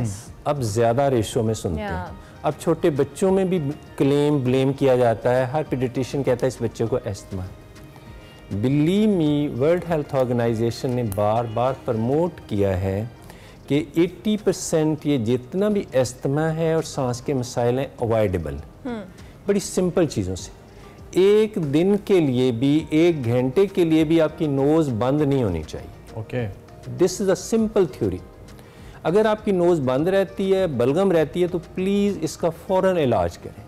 अब ज़्यादा रेशो में सुनते हैं। अब छोटे बच्चों में भी ब्लेम किया जाता है, हर पीडियाट्रिशियन कहता है इस बच्चे को एस्थमा है। Believe me, world health organisation ने बार बार प्रमोट किया है कि 80% ये जितना भी एस्थमा है और सांस के मसाइल हैं अवॉइडेबल, बड़ी सिंपल चीज़ों से। एक दिन के लिए भी, 1 घंटे के लिए भी आपकी नोज़ बंद नहीं होनी चाहिए। This is a simple theory. अगर आपकी नोज़ बंद रहती है, बलगम रहती है, तो प्लीज़ इसका फ़ौरन इलाज करें।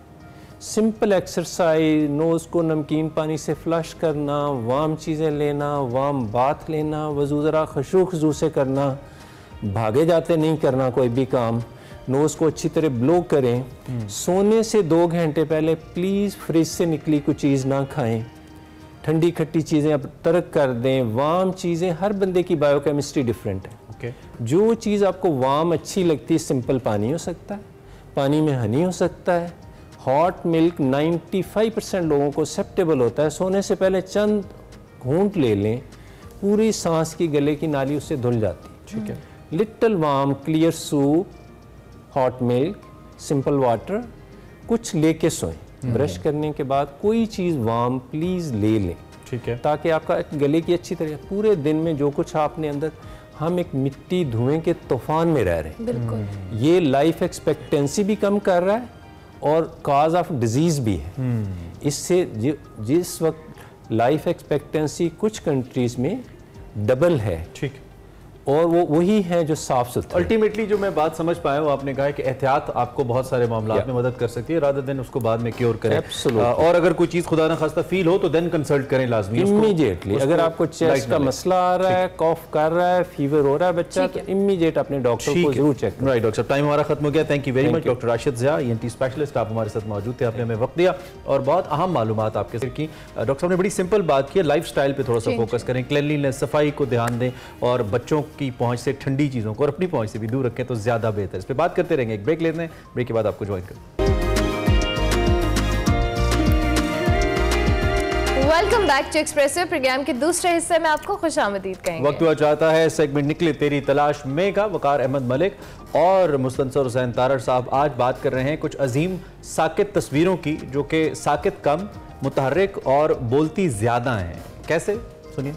सिंपल एक्सरसाइज, नोज़ को नमकीन पानी से फ्लश करना, वार्म चीज़ें लेना, वार्म बाथ लेना, वज़ू ज़रा खुशू से करना, भागे जाते नहीं करना कोई भी काम, नोज़ को अच्छी तरह ब्लो करें। सोने से 2 घंटे पहले प्लीज़ फ्रिज से निकली कोई चीज़ ना खाएं, ठंडी खट्टी चीज़ें अब तर्क कर दें, वार्म चीज़ें, हर बंदे की बायोकेमिस्ट्री डिफरेंट है। Okay. जो चीज़ आपको वार्म अच्छी लगती है, सिंपल पानी हो सकता है, पानी में हनी हो सकता है, हॉट मिल्क 95% लोगों को एक्सेप्टेबल होता है। सोने से पहले चंद घूंट ले लें, पूरी सांस की गले की नाली उससे धुल जाती है। ठीक है। Little warm clear soup, hot milk, simple water, कुछ लेके सोएं। ब्रश करने के बाद कोई चीज़ वार्म प्लीज़ ले लें, ठीक है, ताकि आपका गले की अच्छी तरह पूरे दिन में जो कुछ आपने अंदर, हम एक मिट्टी धुएं के तूफान में रह रहे हैं। बिल्कुल। ये लाइफ एक्सपेक्टेंसी भी कम कर रहा है और काज ऑफ डिजीज़ भी है। इससे जिस वक्त लाइफ एक्सपेक्टेंसी कुछ कंट्रीज़ में डबल है, ठीक, और वो वही है जो साफ सुथरा। अल्टीमेटली जो मैं बात समझ पाया हूँ, आपने कहा है कि एहतियात आपको बहुत सारे मामलात में मदद कर सकती है, रादर देन उसको बाद में क्योर करें। और अगर कोई चीज़ खुदा ना खास्ता फील हो तो देन कंसल्ट करें लाजमी इमीडिएटली। अगर आपको चेस्ट का मसला आ रहा है, कॉफ कर रहा है, फीवर हो रहा है बच्चा, तो इमीडिएट अपने डॉक्टर को जरूर चेक करें। राइट डॉक्टर साहब, टाइम हमारा खत्म हो गया। Thank you very much doctor Rashid Zia, ENT specialist, आप हमारे साथ मौजूद थे, आपने हमें वक्त दिया और बहुत अहम मालूमात आपके सिर की। डॉक्टर साहब ने बड़ी सिंपल बात की है, लाइफ स्टाइल पर थोड़ा सा फोकस करें, क्लीनलीनेस, सफाई को ध्यान दें और बच्चों की पहुँच से ठंडी चीज़ों को और अपनी पहुंच से भी दूर रखें तो ज़्यादा बेहतर। इस पे बात करते रहेंगे, एक ब्रेक लेते हैं, ब्रेक के बाद आपको ज्वाइन करें। Welcome back to expressive. Programme के दूसरे हिस्से में आपको खुशामदीद कहेंगे। वक्त हुआ चाहता है सेगमेंट निकले तेरी तलाश में का। वकार अहमद मलिक और मुस्तनसर हुसैन तारड़ साहब आज बात कर रहे हैं कुछ अजीम साकित तस्वीरों की, जो कि साकित कम, मुतहर्रिक और बोलती ज़्यादा हैं। कैसे, सुनिए।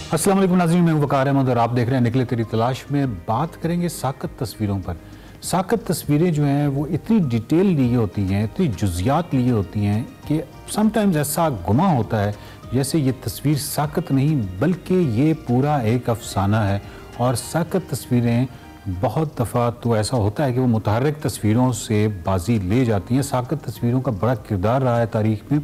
अस्सलाम वालेकुम नाज़रीन, मैं वकार अहमद और आप देख रहे हैं निकले तेरी तलाश में। बात करेंगे साकत तस्वीरों पर। साकत तस्वीरें जो हैं वो इतनी डिटेल लिए होती हैं, इतनी जुज़ियात लिए होती हैं कि समटाइम्स ऐसा गुमा होता है जैसे ये तस्वीर साकत नहीं बल्कि ये पूरा एक अफसाना है। और साकत तस्वीरें बहुत दफ़ा तो ऐसा होता है कि वो मुतहर्रिक तस्वीरों से बाजी ले जाती हैं। साकत तस्वीरों का बड़ा किरदार रहा है तारीख़ में,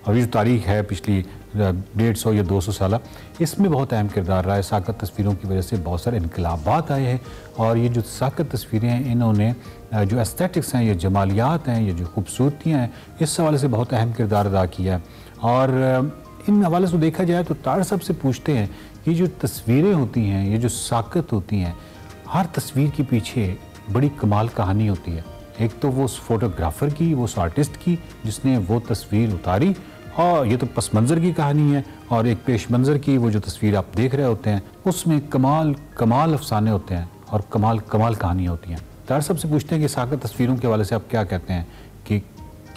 और ये जो तारीख़ है पिछली 150 या 200 साल, इसमें बहुत अहम किरदार रहा है। साकत तस्वीरों की वजह से बहुत सारे इनकलाबात आए हैं और ये जो साकत तस्वीरें हैं इन्होंने जो एस्थेटिक्स हैं, ये जमालियात हैं, ये जो खूबसूरतियाँ हैं, इस हवाले से बहुत अहम किरदार अदा किया है। और इन हवाले से देखा जाए तो तार साहब से पूछते हैं कि जो तस्वीरें होती हैं, ये जो साकत होती हैं, हर तस्वीर के पीछे बड़ी कमाल कहानी होती है। एक तो वो उस फोटोग्राफ़र की, वो उस आर्टिस्ट की जिसने वो तस्वीर उतारी, और ये तो पस मंज़र की कहानी है, और एक पेश मंज़र की वो जो तस्वीर आप देख रहे होते हैं उसमें कमाल कमाल अफसाने होते हैं और कमाल कमाल कहानियाँ होती हैं। तार साहब से पूछते हैं कि साकत तस्वीरों के हवाले से आप क्या कहते हैं कि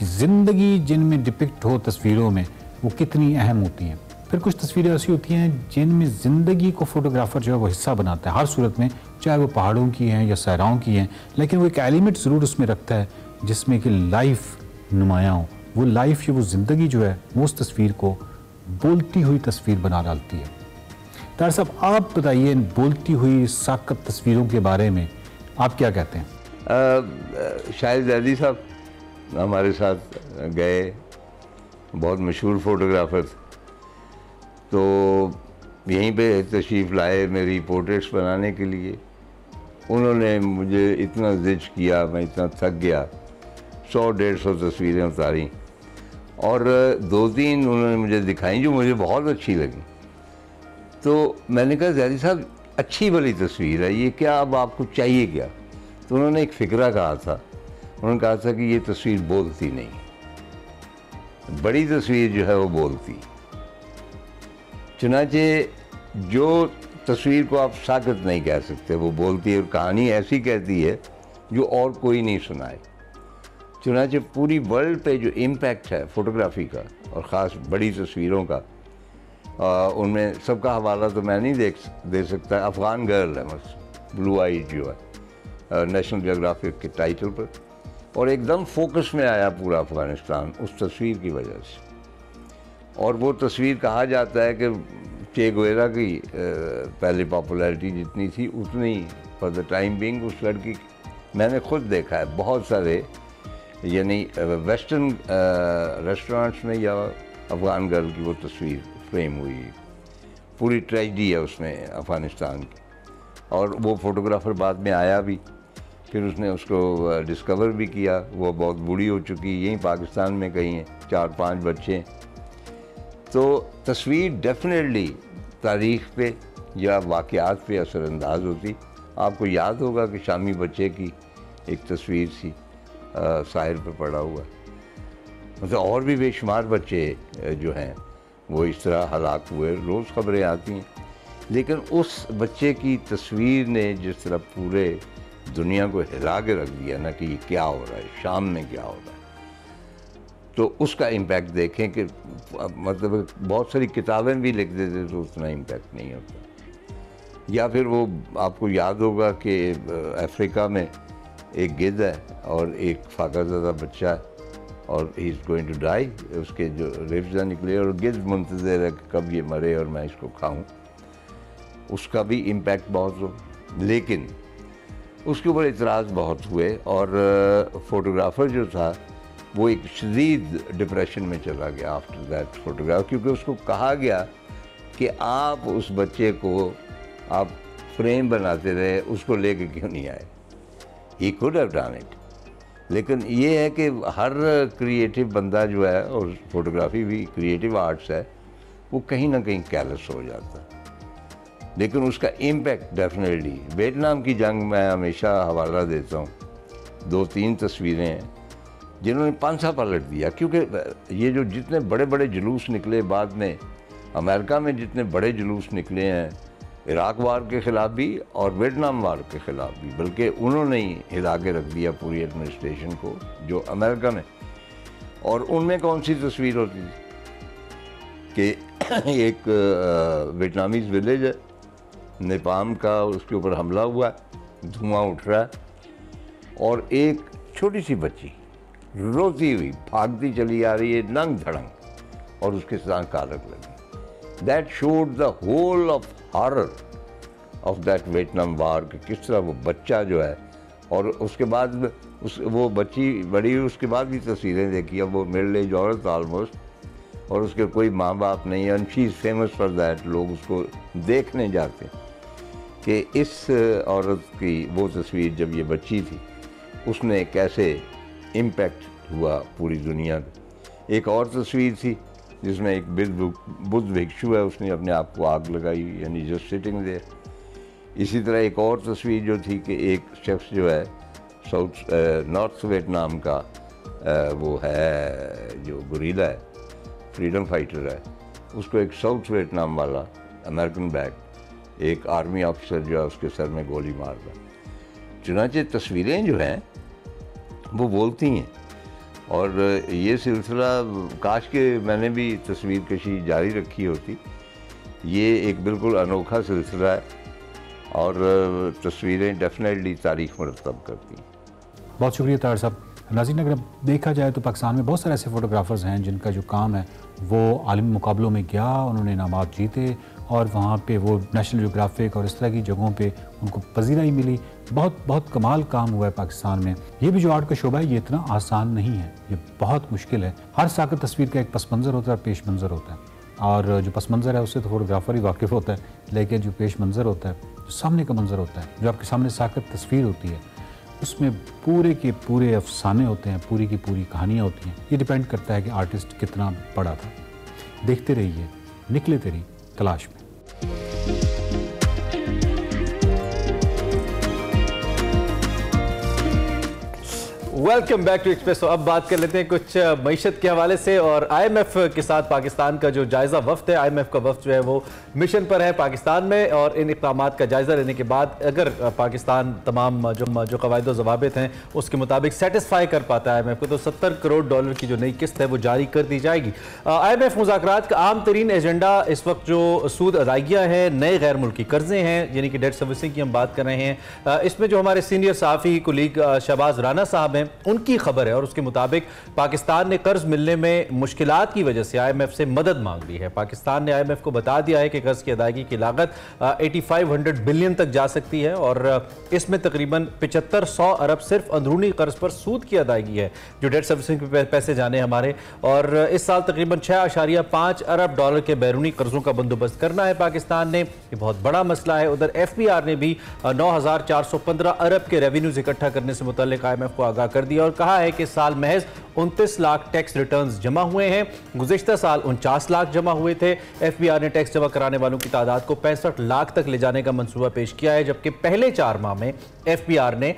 ज़िंदगी जिनमें डिपिक्ट हो तस्वीरों में वो कितनी अहम होती हैं। फिर कुछ तस्वीरें ऐसी होती हैं जिनमें ज़िंदगी को फोटोग्राफ़र जो है वो हिस्सा बनाता है हर सूरत में, चाहे वो पहाड़ों की हैं या सहराओं की हैं, लेकिन वो एक एलिमेंट ज़रूर उसमें रखता है जिसमें कि लाइफ नुमायाँ हो। वो लाइफ या वो ज़िंदगी जो है वो उस तस्वीर को बोलती हुई तस्वीर बना डालती है। तार साहब, आप बताइए इन बोलती हुई साकत तस्वीरों के बारे में आप क्या कहते हैं? शाहिद ज़ैदी साहब हमारे साथ गए, बहुत मशहूर फोटोग्राफर थे, तो यहीं पे तशरीफ़ लाए मेरी पोर्ट्रेट्स बनाने के लिए। उन्होंने मुझे इतना ज़िद किया, मैं इतना थक गया, 100-150 तस्वीरें उतारी और 2-3 उन्होंने मुझे दिखाई जो मुझे बहुत अच्छी लगी। तो मैंने कहा ज़ैदी साहब अच्छी वाली तस्वीर है ये, क्या अब आपको चाहिए क्या? तो उन्होंने एक फ़िक्रा कहा था, उन्होंने कहा था कि ये तस्वीर बोलती नहीं, बड़ी तस्वीर जो है वो बोलती। चुनाचे जो तस्वीर को आप साकत नहीं कह सकते, वो बोलती है और कहानी ऐसी कहती है जो और कोई नहीं सुनाए। चुनाचे पूरी वर्ल्ड पे जो इम्पैक्ट है फ़ोटोग्राफ़ी का और ख़ास बड़ी तस्वीरों का, उनमें सबका हवाला तो मैं नहीं दे सकता। अफ़गान गर्ल है बस, ब्लू आई जो है नेशनल ज्योग्राफिक के टाइटल पर, और एकदम फोकस में आया पूरा अफ़गानिस्तान उस तस्वीर की वजह से। और वो तस्वीर कहा जाता है कि चे गुवेरा की पहले पॉपुलैरिटी जितनी थी उतनी फॉर द टाइम बिंग उस लड़की, मैंने खुद देखा है बहुत सारे यानी वेस्टर्न रेस्टोरेंट्स में या अफ़गान गर्ल की वो तस्वीर फ्रेम हुई। पूरी ट्रेजेडी है उसमें अफ़गानिस्तान की। और वो फ़ोटोग्राफ़र बाद में आया भी, फिर उसने उसको डिस्कवर भी किया। वो बहुत बूढ़ी हो चुकी, यहीं पाकिस्तान में कहीं है, 4-5 बच्चे। तो तस्वीर डेफिनेटली तारीख़ पे या वाक़यात पे असरअंदाज होती। आपको याद होगा कि शामी बच्चे की एक तस्वीर थी साहिर पे पड़ा हुआ, मतलब और भी बेशुमार बच्चे जो हैं वो इस तरह हलाक हुए, रोज़ ख़बरें आती हैं। लेकिन उस बच्चे की तस्वीर ने जिस तरह पूरे दुनिया को हिला के रख दिया ना कि ये क्या हो रहा है, शाम में क्या हो रहा है, तो उसका इम्पैक्ट देखें कि मतलब बहुत सारी किताबें भी लिख देते तो उतना इम्पैक्ट नहीं होता। या फिर वो आपको याद होगा कि अफ्रीका में एक गिद्ध है और एक फाकाज़दा बच्चा है और he is going to die, उसके जो रिफ्ज़ निकले और गिद्ध मुंतज़िर है कि कब ये मरे और मैं इसको खाऊं। उसका भी इम्पैक्ट बहुत हो, लेकिन उसके ऊपर इतराज़ बहुत हुए और फोटोग्राफ़र जो था वो एक शदीद डिप्रेशन में चला गया आफ्टर दैट फोटोग्राफ, क्योंकि उसको कहा गया कि आप उस बच्चे को आप फ्रेम बनाते रहे, उसको लेके क्यों नहीं आए। He could have done it, लेकिन ये है कि हर क्रिएटिव बंदा जो है, और फोटोग्राफी भी क्रिएटिव आर्ट्स है, वो कहीं ना कहीं कैरलेस हो जाता है। लेकिन उसका इम्पैक्ट डेफिनेटली, वियतनाम की जंग मैं हमेशा हवाला देता हूँ, 2-3 तस्वीरें हैं जिन्होंने पांसा पलट दिया, क्योंकि ये जो जितने बड़े बड़े जुलूस निकले बाद में, अमेरिका में जितने बड़े जुलूस निकले हैं इराक वार के ख़िलाफ़ भी और वियतनाम वार के ख़िलाफ़ भी, बल्कि उन्होंने ही हिला के रख दिया पूरी एडमिनिस्ट्रेशन को जो अमेरिका में। और उनमें कौन सी तस्वीर होती थी कि एक वियतनामीज़ विलेज है नेपाम का, उसके ऊपर हमला हुआ, धुआं उठ रहा है और एक छोटी सी बच्ची रोती हुई भागती चली आ रही है नंग धड़ंग और उसके साथ कारक लगी। That showed the whole of horror of that Vietnam war कि किस तरह वो बच्चा जो है, और उसके बाद वो बच्ची बड़ी हुई, उसके बाद भी तस्वीरें देखी, अब वो मिडिल एज औरत ऑलमोस्ट, और उसके कोई माँ बाप नहीं है, and she is famous for that. लोग उसको देखने जाते हैं कि इस औरत की वो तस्वीर जब ये बच्ची थी उसने कैसे इम्पैक्ट हुआ पूरी दुनिया में। एक और तस्वीर थी जिसमें एक बुद्ध भिक्षु है, उसने अपने आप को आग लगाई, यानी जस्ट सिटिंग देयर। इसी तरह एक और तस्वीर जो थी कि एक शख्स जो है नॉर्थ वियतनाम का वो है जो गुरीला है, फ्रीडम फाइटर है, उसको एक साउथ वियतनाम वाला अमेरिकन बैक, एक आर्मी ऑफिसर जो है उसके सर में गोली मार रहा। चुनांचे तस्वीरें जो हैं वो बोलती हैं, और ये सिलसिला काश के मैंने भी तस्वीर कशी जारी रखी होती। ये एक बिल्कुल अनोखा सिलसिला है और तस्वीरें डेफिनेटली तारीख मरतब करती हैं। बहुत शुक्रिया तार साहब। नाज़रीन, अगर देखा जाए तो पाकिस्तान में बहुत सारे ऐसे फ़ोटोग्राफ़र्स हैं जिनका जो काम है वो आलमी मुकाबलों में गया, उन्होंने इनामात जीते और वहाँ पे वो नेशनल ज्योग्राफिक और इस तरह की जगहों पे उनको पजीराई मिली। बहुत कमाल काम हुआ है पाकिस्तान में। ये भी जो आर्ट का शोबा है ये इतना आसान नहीं है, ये बहुत मुश्किल है। हर साकत तस्वीर का एक पस मंज़र होता है और पेश मंज़र होता है, और जो पस मंज़र है उससे तो फोटोग्राफ़र ही वाकिफ़ होता है, लेकिन जो पेश मंज़र होता है, जो सामने का मंज़र होता है, जो आपके सामने साकत तस्वीर होती है, उसमें पूरे के पूरे अफसाने होते हैं, पूरी की पूरी कहानियाँ होती हैं। ये डिपेंड करता है कि आर्टिस्ट कितना बड़ा था। देखते रहिए निकले तेरी तलाश में। Welcome back to Expresso. अब बात कर लेते हैं कुछ मईशत के हवाले से, और IMF के साथ पाकिस्तान का जो जायज़ा वफ्द है, IMF का वफ्द जो है वो मिशन पर है पाकिस्तान में, और इन इक़दामात का जायज़ा लेने के बाद अगर पाकिस्तान तमाम जो कवायद ज़वाबित हैं उसके मुताबिक सेटिस्फाई कर पाता है IMF को, तो $70 करोड़ की जो नई किस्त है वो जारी कर दी जाएगी। IMF मुज़ाकरात का आम तरीन एजेंडा इस वक्त जो सूद अदायगियाँ हैं, नए गैर मुल्की कर्जे हैं, यानी कि डेट सर्विसिंग की हम बात कर रहे हैं। इसमें जो हमारे सीनियर सहाफ़ी कुलीग शहबाज राना साहब हैं उनकी खबर है, और उसके मुताबिक पाकिस्तान ने कर्ज मिलने में मुश्किलात की वजह से IMF से मदद मांग ली है। पाकिस्तान ने IMF को बता दिया है कि कर्ज की अदायगी की लागत 8500 बिलियन तक जा सकती है, और इसमें तकरीबन 7500 अरब सिर्फ अंदरूनी कर्ज पर सूद की अदायगी है जो डेट सर्विसिंग पे पैसे जाने हमारे, और इस साल तकरीबन 6.5 अरब डॉलर के बैरूनी कर्जों का बंदोबस्त करना है पाकिस्तान ने। ये बहुत बड़ा मसला है। उधर FBR ने भी 9415 अरब के रेवेन्यूज इकट्ठा करने से मुतल्लिक IMF को आगाह कर दिया और कहा है कि साल महज 29 लाख टैक्स रिटर्न्स जमा हुए हैं। गुज़िश्ता साल 49 लाख जमा हुए थे। FBI ने टैक्स जमा कराने वालों की तादाद को 65 लाख तक ले जाने का मंसूबा पेश किया है, जबकि पहले 4 माह में FBI ने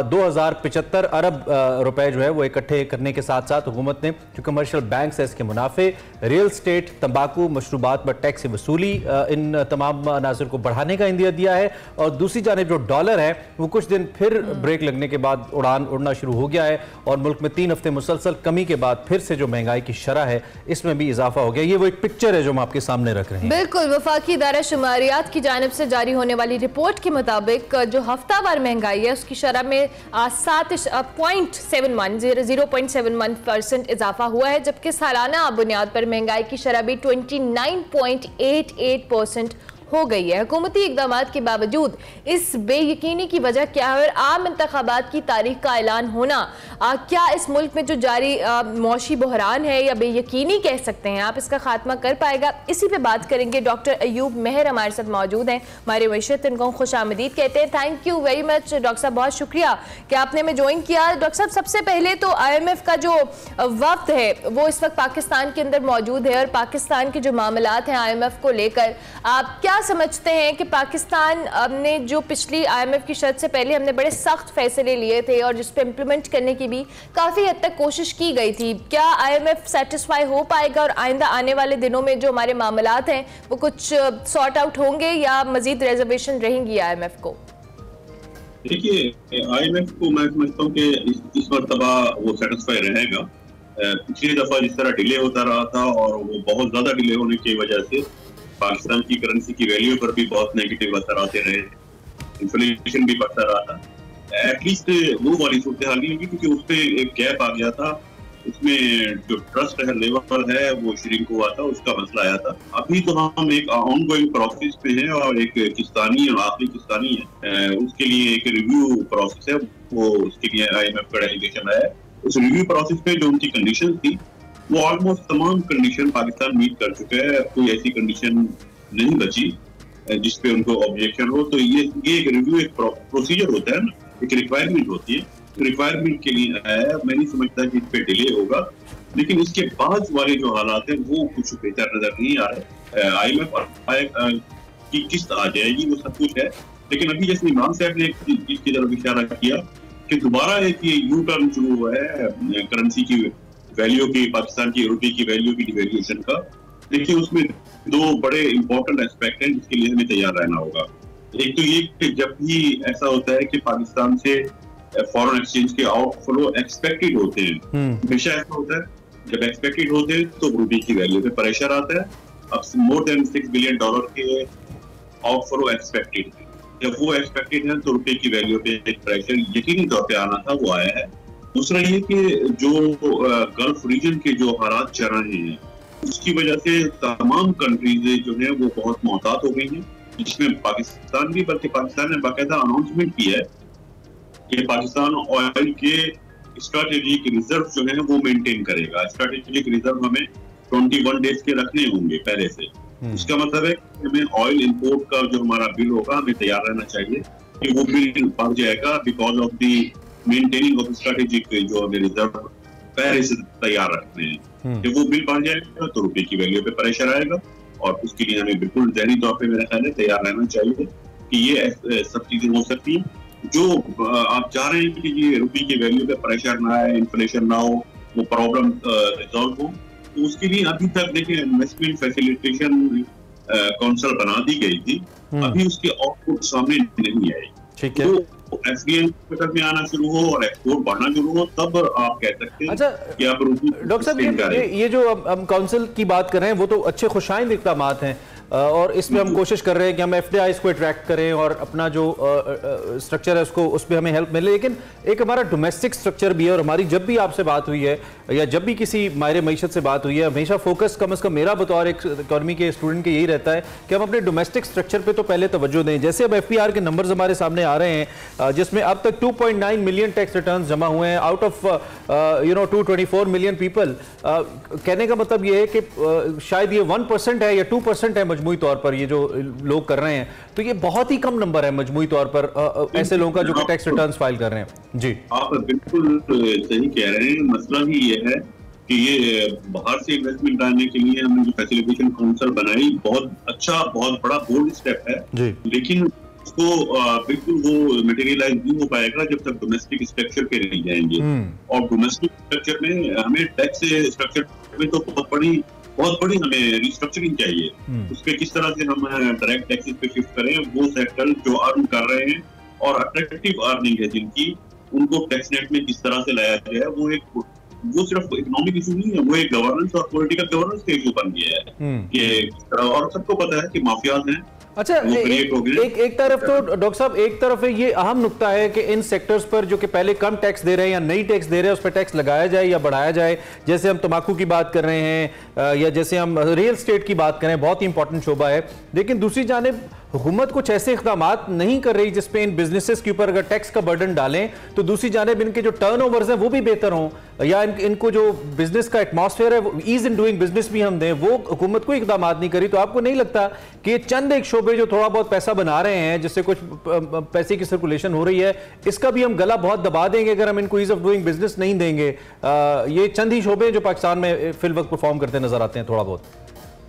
2075 अरब रुपए जो है वो इकट्ठे करने के साथ साथ हुकूमत ने जो कमर्शियल बैंक से इसके मुनाफे, रियल स्टेट, तंबाकू, मशरूबात पर टैक्स की वसूली, इन तमाम अनासर को बढ़ाने का इंदिया दिया है। और दूसरी जानिब जो डॉलर है वो कुछ दिन फिर ब्रेक लगने के बाद उड़ना शुरू हो गया है और मुल्क में 3 हफ्ते मुसलसल कमी के बाद फिर से जो महंगाई की शरह है इसमें भी इजाफा हो गया। ये वो एक पिक्चर है जो हम आपके सामने रख रहे हैं। बिल्कुल, वफाकी इदारा शुमारियात की जानिब से जारी होने वाली रिपोर्ट के मुताबिक जो हफ्तावार महंगाई है उसकी शरह में 0.71% इजाफा हुआ है, जबकि सालाना बुनियाद पर महंगाई की शरह भी 29.88% हो गई है। हुकूमती इकदाम के बावजूद इस बेयकीनी की वजह क्या है और आम इंतखाबात की तारीख का ऐलान होना क्या इस मुल्क में जो जारी मौशी बहरान है या बेयकीनी कह सकते हैं आप, इसका खात्मा कर पाएगा? इसी पे बात करेंगे। डॉक्टर अयूब मेहर हमारे साथ मौजूद हैं, हमारे मैशत, इनको खुश आमदीद कहते हैं। Thank you very much doctor साहब, बहुत शुक्रिया कि आपने हमें ज्वाइन किया। डॉक्टर साहब, सबसे पहले तो IMF का जो वफ्द है वो इस वक्त पाकिस्तान के अंदर मौजूद है और पाकिस्तान के जो मामलात हैं IMF को लेकर, आप क्या समझते हैं कि पाकिस्तान ने जो पिछली IMF की शर्त से पहले हमने बड़े सख्त फैसले लिए थे और जिस पे इम्प्लीमेंट करने की भी काफ़ी हद तक कोशिश की गई थी, क्या IMF सेटिस्फाई हो पाएगा और आइंदा आने वाले दिनों में जो हमारे मामलात हैं वो कुछ सॉर्ट आउट होंगे या मजीद रिजर्वेशन रहेंगी IMF को? देखिए, IMF को मैं समझता हूँ कि इस मरतबा वो सेटिस्फाई रहेगा। पिछली दफ़ा जिस तरह डिले होता रहा था और वो बहुत ज़्यादा डिले होने की वजह से पाकिस्तान की करेंसी की वैल्यू पर भी बहुत नेगेटिव असर आते रहे, इन्फ्लेशन भी बढ़ता रहा था। एटलीस्ट वो वाली सूरत हाल नहीं होगी क्योंकि उसपे एक गैप आ गया था, उसमें जो ट्रस्ट लेवल है वो श्रिंक हुआ था, उसका मसला आया था। अभी तो हम एक ऑनगोइंग प्रोसेस पे हैं और एक किस्तानी आखिरी किस्तानी है, उसके लिए एक रिव्यू प्रोसेस है, वो उसके लिए IMF का डेलीगेशन आया है। उस रिव्यू प्रोसेस में जो उनकी कंडीशन थी वो ऑलमोस्ट तमाम कंडीशन पाकिस्तान मीट कर चुका है। कोई ऐसी कंडीशन नहीं बची जिसपे उनको ऑब्जेक्शन हो। तो ये एक रिव्यू एक प्रोसीजर होता है ना, एक रिक्वायरमेंट होती है, रिक्वायरमेंट के लिए आया। मैं नहीं समझता कि इस पे डिले होगा, लेकिन इसके बाद वाले जो हालात हैं वो कुछ बेहतर नजर नहीं आ रहे। IMF की किस्त आ जाएगी वो सब कुछ है, लेकिन अभी जैसे इमरान साहब ने एक चीज की तरफ इशारा किया कि दोबारा एक ये यू टर्न शुरू हुआ है करेंसी की वैल्यू की, पाकिस्तान की रुपये की वैल्यू की डिवैल्यूएशन का। देखिए, उसमें 2 बड़े इंपॉर्टेंट एस्पेक्ट हैं जिसके लिए हमें तैयार रहना होगा। एक तो ये कि जब भी ऐसा होता है कि पाकिस्तान से फॉरेन एक्सचेंज के आउटफ्लो एक्सपेक्टेड होते हैं, हमेशा ऐसा होता है जब एक्सपेक्टेड होते हैं तो रुपये की वैल्यू पे प्रेशर आता है। अब मोर देन $6 बिलियन के आउटफ्लो एक्सपेक्टेड है, जब वो एक्सपेक्टेड है तो रुपये की वैल्यू पे एक प्रेशर यकीनी तौर पे आना था, वो आया है। दूसरा ये कि जो गल्फ रीजन के जो हालात चल रहे हैं उसकी वजह से तमाम कंट्रीज जो है वो बहुत मोहतात हो गई हैं, जिसमें पाकिस्तान भी, बल्कि पाकिस्तान ने बाकायदा अनाउंसमेंट किया है कि पाकिस्तान ऑयल के स्ट्रेटेजिक रिजर्व जो है वो मेंटेन करेगा। स्ट्रेटेजिक रिजर्व हमें 21 डेज के रखने होंगे पहले से। इसका मतलब है कि हमें ऑयल इंपोर्ट का जो हमारा बिल होगा हमें तैयार रहना चाहिए कि वो बिल बढ़ जाएगा because of the maintaining of strategic जो हमें रिजर्व पहले से तैयार रखने हैं। जब वो बिल बढ़ जाएगा तो रुपए की वैल्यू पे प्रेशर आएगा और उसके लिए हमें बिल्कुल ज़हनी तौर पे मेरा ख्याल है तैयार रहना चाहिए कि ये सब चीजें हो सकती हैं। जो आप चाह रहे हैं कि ये रुपये की वैल्यू पे प्रेशर ना आए, इन्फ्लेशन ना हो, वो प्रॉब्लम रिजॉल्व हो, तो उसके लिए अभी तक देखिए इन्वेस्टमेंट फैसिलिटेशन काउंसिल बना दी गई थी, अभी उसके आउटपुट सामने नहीं आए। ठीक है, FDI में आना शुरू हो और एक्सपोर्ट बढ़ना शुरू हो तब आप कह सकते हैं। अच्छा कि आप डॉक्टर साहब, ये जो हम काउंसिल की बात कर रहे हैं वो तो अच्छे खुशाइंद इक़दामात हैं और इसमें हम कोशिश कर रहे हैं कि हम FDIs को अट्रैक्ट करें और अपना जो स्ट्रक्चर है उसको उस पर हमें हेल्प मिले, लेकिन एक हमारा डोमेस्टिक स्ट्रक्चर भी है और हमारी जब भी आपसे बात हुई है या जब भी किसी माहिर मईशत से बात हुई है हमेशा फोकस कम अज़ कम मेरा बतौर एक इकॉनमी के स्टूडेंट के यही रहता है कि हम अपने डोमेस्टिक स्ट्रक्चर पर तो पहले तवज्जो दें। जैसे अब FPR के नंबर्स हमारे सामने आ रहे हैं जिसमें अब तक 2.9 मिलियन टैक्स रिटर्न जमा हुए हैं आउट ऑफ 224 मिलियन पीपल। कहने का मतलब ये है कि शायद ये 1% है या 2% है मजमूई तौर पर ये जो लोग कर रहे हैं, तो ये बहुत ही कम नंबर है मजमूई तौर पर ऐसे लोगों का जो कि टैक्स रिटर्न्स फाइल कर रहे हैं। जी, आप बिल्कुल सही कह रहे हैं। मसला ही ये है कि ये बाहर से इन्वेस्टमेंट आने के लिए हमने जो फैसिलिटेशन काउंसिल बनाई, बहुत अच्छा, बहुत बड़ा बोल्ड स्टेप है जी। लेकिन उसको बिल्कुल वो मटेरियलाइज नहीं हो पाएगा जब तक डोमेस्टिक स्ट्रक्चर पे नहीं जाएंगे। और डोमेस्टिक स्ट्रक्चर में हमें टैक्स स्ट्रक्चर में तो बहुत बड़ी हमें रिस्ट्रक्चरिंग चाहिए। उसके किस तरह से हम डायरेक्ट टैक्सेस पे शिफ्ट करें, वो सेक्टर जो अर्न कर रहे हैं और अट्रैक्टिव अर्निंग है जिनकी, उनको टैक्स नेट में किस तरह से लाया जाए, वो सिर्फ इकोनॉमिक इशू नहीं है, वो एक गवर्नेंस और पॉलिटिकल गवर्नेंस का इशू बन गया है कि, और सबको पता है कि माफियाज हैं। अच्छा, एक तरफ तो डॉक्टर साहब, एक तरफ ये अहम नुक्ता है कि इन सेक्टर्स पर जो कि पहले कम टैक्स दे रहे हैं या नई टैक्स दे रहे हैं, उस पर टैक्स लगाया जाए या बढ़ाया जाए। जैसे हम तंबाकू की बात कर रहे हैं या जैसे हम रियल एस्टेट की बात करें, बहुत ही इंपॉर्टेंट शोबा है। लेकिन दूसरी जानिब हुकूमत कुछ ऐसे इक़दामात नहीं कर रही जिसपे इन बिजनेसेस के ऊपर अगर टैक्स का बर्डन डालें तो दूसरी जानिब इनके जो टर्नओवर्स हैं वो भी बेहतर हों, या इनको जो बिजनेस का एटमॉस्फेयर है, ईज इन डूइंग बिजनेस भी हम दें, वो हुकूमत को इक़दामात नहीं करी। तो आपको नहीं लगता कि चंद एक शोबे जो थोड़ा बहुत पैसा बना रहे हैं, जिससे कुछ पैसे की सर्कुलेशन हो रही है, इसका भी हम गला बहुत दबा देंगे अगर हम इनको ईज ऑफ डूइंग बिजनेस नहीं देंगे? ये चंद ही शोबे जो पाकिस्तान में फिल वक्त परफॉर्म करते नजर आते हैं थोड़ा बहुत।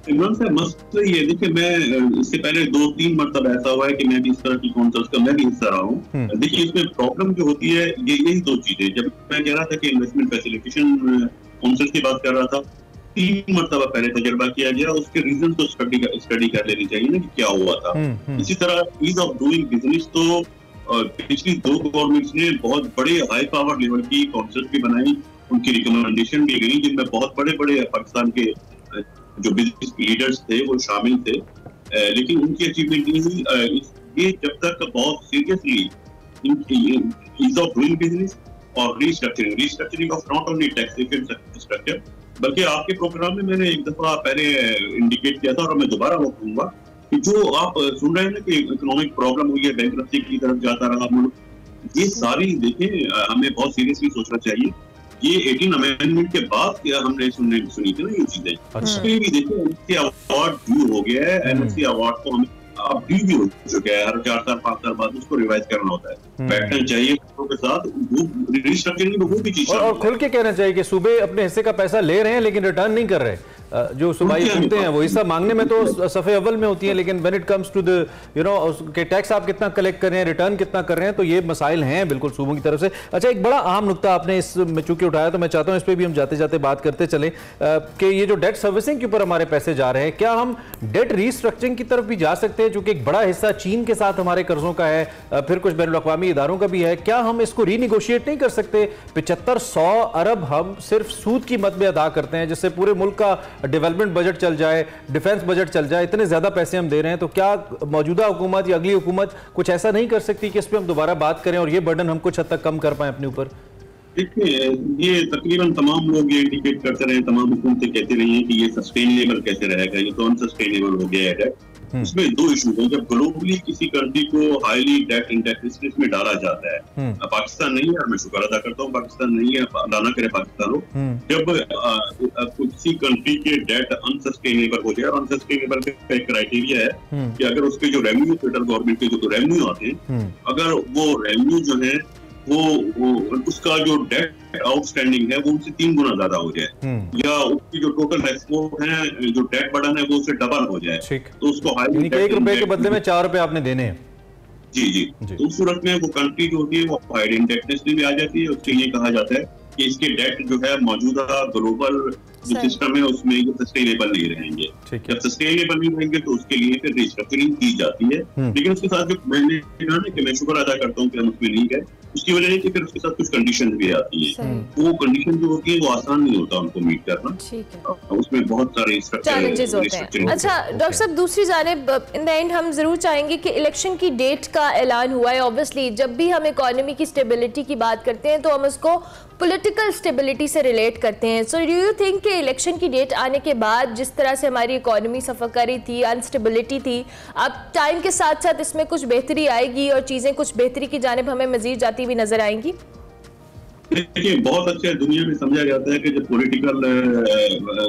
इमरान साहब, मसला ये देखिए, मैं इससे पहले 2-3 मरतबा ऐसा हुआ है कि मैं भी इस तरह की काउंसिल्स का मैं भी हिस्सा रहा हूँ। देखिए, इसमें प्रॉब्लम जो होती है यही 2 चीजें। जब मैं कह रहा था कि इन्वेस्टमेंट फैसिलिटेशन काउंसिल की बात कर रहा था, 3 मरतबा पहले तजर्बा किया गया, उसके रीजन तो स्टडी कर लेनी चाहिए ना कि क्या हुआ था। इसी तरह ईज ऑफ डूइंग बिजनेस तो पिछली 2 गवर्नमेंट्स ने बहुत बड़े हाई पावर लेवल की काउंसिल भी बनाई, उनकी रिकमेंडेशन भी गई, जिनमें बहुत बड़े पाकिस्तान के जो बिजनेस लीडर्स थे वो शामिल थे। लेकिन उनकी अचीवमेंट नहीं, ये जब तक बहुत seriously ease of doing business और restructuring of not only taxation structure, बल्कि आपके प्रोग्राम में मैंने एक दफा पहले इंडिकेट किया था और मैं दोबारा वो कहूंगा कि जो आप सुन रहे हैं ना कि इकोनॉमिक प्रॉब्लम हुई है, बैंकरप्सी की तरफ जाता रहा मुल्क, ये सारी देखें हमें बहुत सीरियसली सोचना चाहिए। ये 18 अमेंडमेंट के बाद क्या हमने सुनी थी ना ये चीजें, उसके भी देखिए एनएफसी अवार्ड ड्यू हो गया है। एनएफसी अवार्ड को हमें अब ड्यू भी हो चुका है, हर 4 साल 5 साल बाद उसको रिवाइज करना होता है, बैठना चाहिए के साथ, वो रिस्ट्रक्चरिंग में वो भी चीज और खुल के कहना चाहिए कि सूबे अपने हिस्से का पैसा ले रहे हैं लेकिन रिटर्न नहीं कर रहे। जो सूबाई सुनते हैं वो हिस्सा मांगने में तो सफ़े अव्वल में होती है, लेकिन when it comes to the के टैक्स आप कितना कलेक्ट कर रहे हैं, रिटर्न कितना कर रहे हैं, तो ये मसाइल हैं बिल्कुल सूबों की तरफ से। अच्छा, एक बड़ा अहम नुकता आपने इस में चूंकि उठाया तो मैं चाहता हूँ इस पर भी हम जाते जाते बात करते चले कि ये जो डेट सर्विसिंग के ऊपर हमारे पैसे जा रहे हैं, क्या हम डेट रीस्ट्रक्चरिंग की तरफ भी जा सकते हैं? चूंकि एक बड़ा हिस्सा चीन के साथ हमारे कर्जों का है, फिर कुछ बैनुल अक़वामी इदारों का भी है, क्या हम इसको रीनिगोशिएट नहीं कर सकते? 75-100 अरब हम सिर्फ सूद की मद में अदा करते हैं, जिससे पूरे मुल्क का डेवलपमेंट बजट चल जाए, डिफेंस बजट चल जाए, इतने ज्यादा पैसे हम दे रहे हैं। तो क्या मौजूदा हुकूमत या अगली हुकूमत कुछ ऐसा नहीं कर सकती कि इस पे हम दोबारा बात करें और ये बर्डन हम कुछ हद तक कम कर पाए अपने ऊपर? देखिए, ये तकरीबन तमाम लोग ये इंडिकेट करते रहे, तमाम हुकूमतें कहती रही हैं कि ये सस्टेनेबल कैसे रहेगा, ये तो अनसस्टेनेबल हो गया है। इसमें 2 इशू हैं। जब ग्लोबली किसी कंट्री को हाईली डेट इंडेक्स में डाला जाता है, पाकिस्तान नहीं है, मैं शुक्र अदा करता हूँ पाकिस्तान नहीं है, अदा ना करे पाकिस्तान हो, जब किसी कंट्री के डेट अनसस्टेनेबल हो जाए, और अनसस्टेनेबल का एक क्राइटेरिया है कि अगर उसके जो रेवेन्यू, फेडरल गवर्नमेंट के जो रेवेन्यू आते हैं, अगर वो रेवेन्यू जो है वो उसका जो डेट आउटस्टैंडिंग है वो उनसे 3 गुना ज्यादा हो जाए, या उसकी जो टोटल एक्सपोर्ट है, जो डेट बर्डन है वो उससे डबल हो जाए, तो उसको हाई 1 रुपए के बदले में 4 रुपए आपने देने हैं। जी। तो उस सूरत में वो कंट्री जो होती है वो हाइड इंडेक्सनेस में भी आ जाती है। उसके लिए कहा जाता है कि इसके डेट जो है मौजूदा ग्लोबल जो सिस्टम है उसमें ये सस्टेनेबल नहीं रहेंगे। जब सस्टेनेबल नहीं रहेंगे तो उसके लिए फिर रिस्ट्रक्चरिंग की जाती है। लेकिन उसके साथ जो मैंने कहा ना कि मैं शुक्र अदा करता हूँ कि हम उसमें नहीं गए, उसकी वजह है कि फिर उसके साथ कुछ कंडीशन भी आती है। वो कंडीशन जो होती है वो आसान नहीं होता उनको मीट करना, उसमें बहुत सारे चैलेंजेस होते हैं। अच्छा डॉक्टर साहब, दूसरी जानिब इन द एंड हम जरूर चाहेंगे कि इलेक्शन की डेट का ऐलान हुआ है। ऑब्वियसली जब भी हम इकोनॉमी की स्टेबिलिटी की बात करते हैं तो हम उसको पॉलिटिकल स्टेबिलिटी से रिलेट करते हैं। सो डू यू थिंक कि इलेक्शन की डेट आने के बाद जिस तरह से हमारी इकोनॉमी सफ़र करी थी, अनस्टेबिलिटी थी, अब टाइम के साथ साथ इसमें कुछ बेहतरी आएगी और चीज़ें कुछ बेहतरी की जानिब हमें मजीद जाती हुई नजर आएंगी? देखिए, बहुत अच्छे दुनिया में समझा जाता है कि जब पॉलिटिकल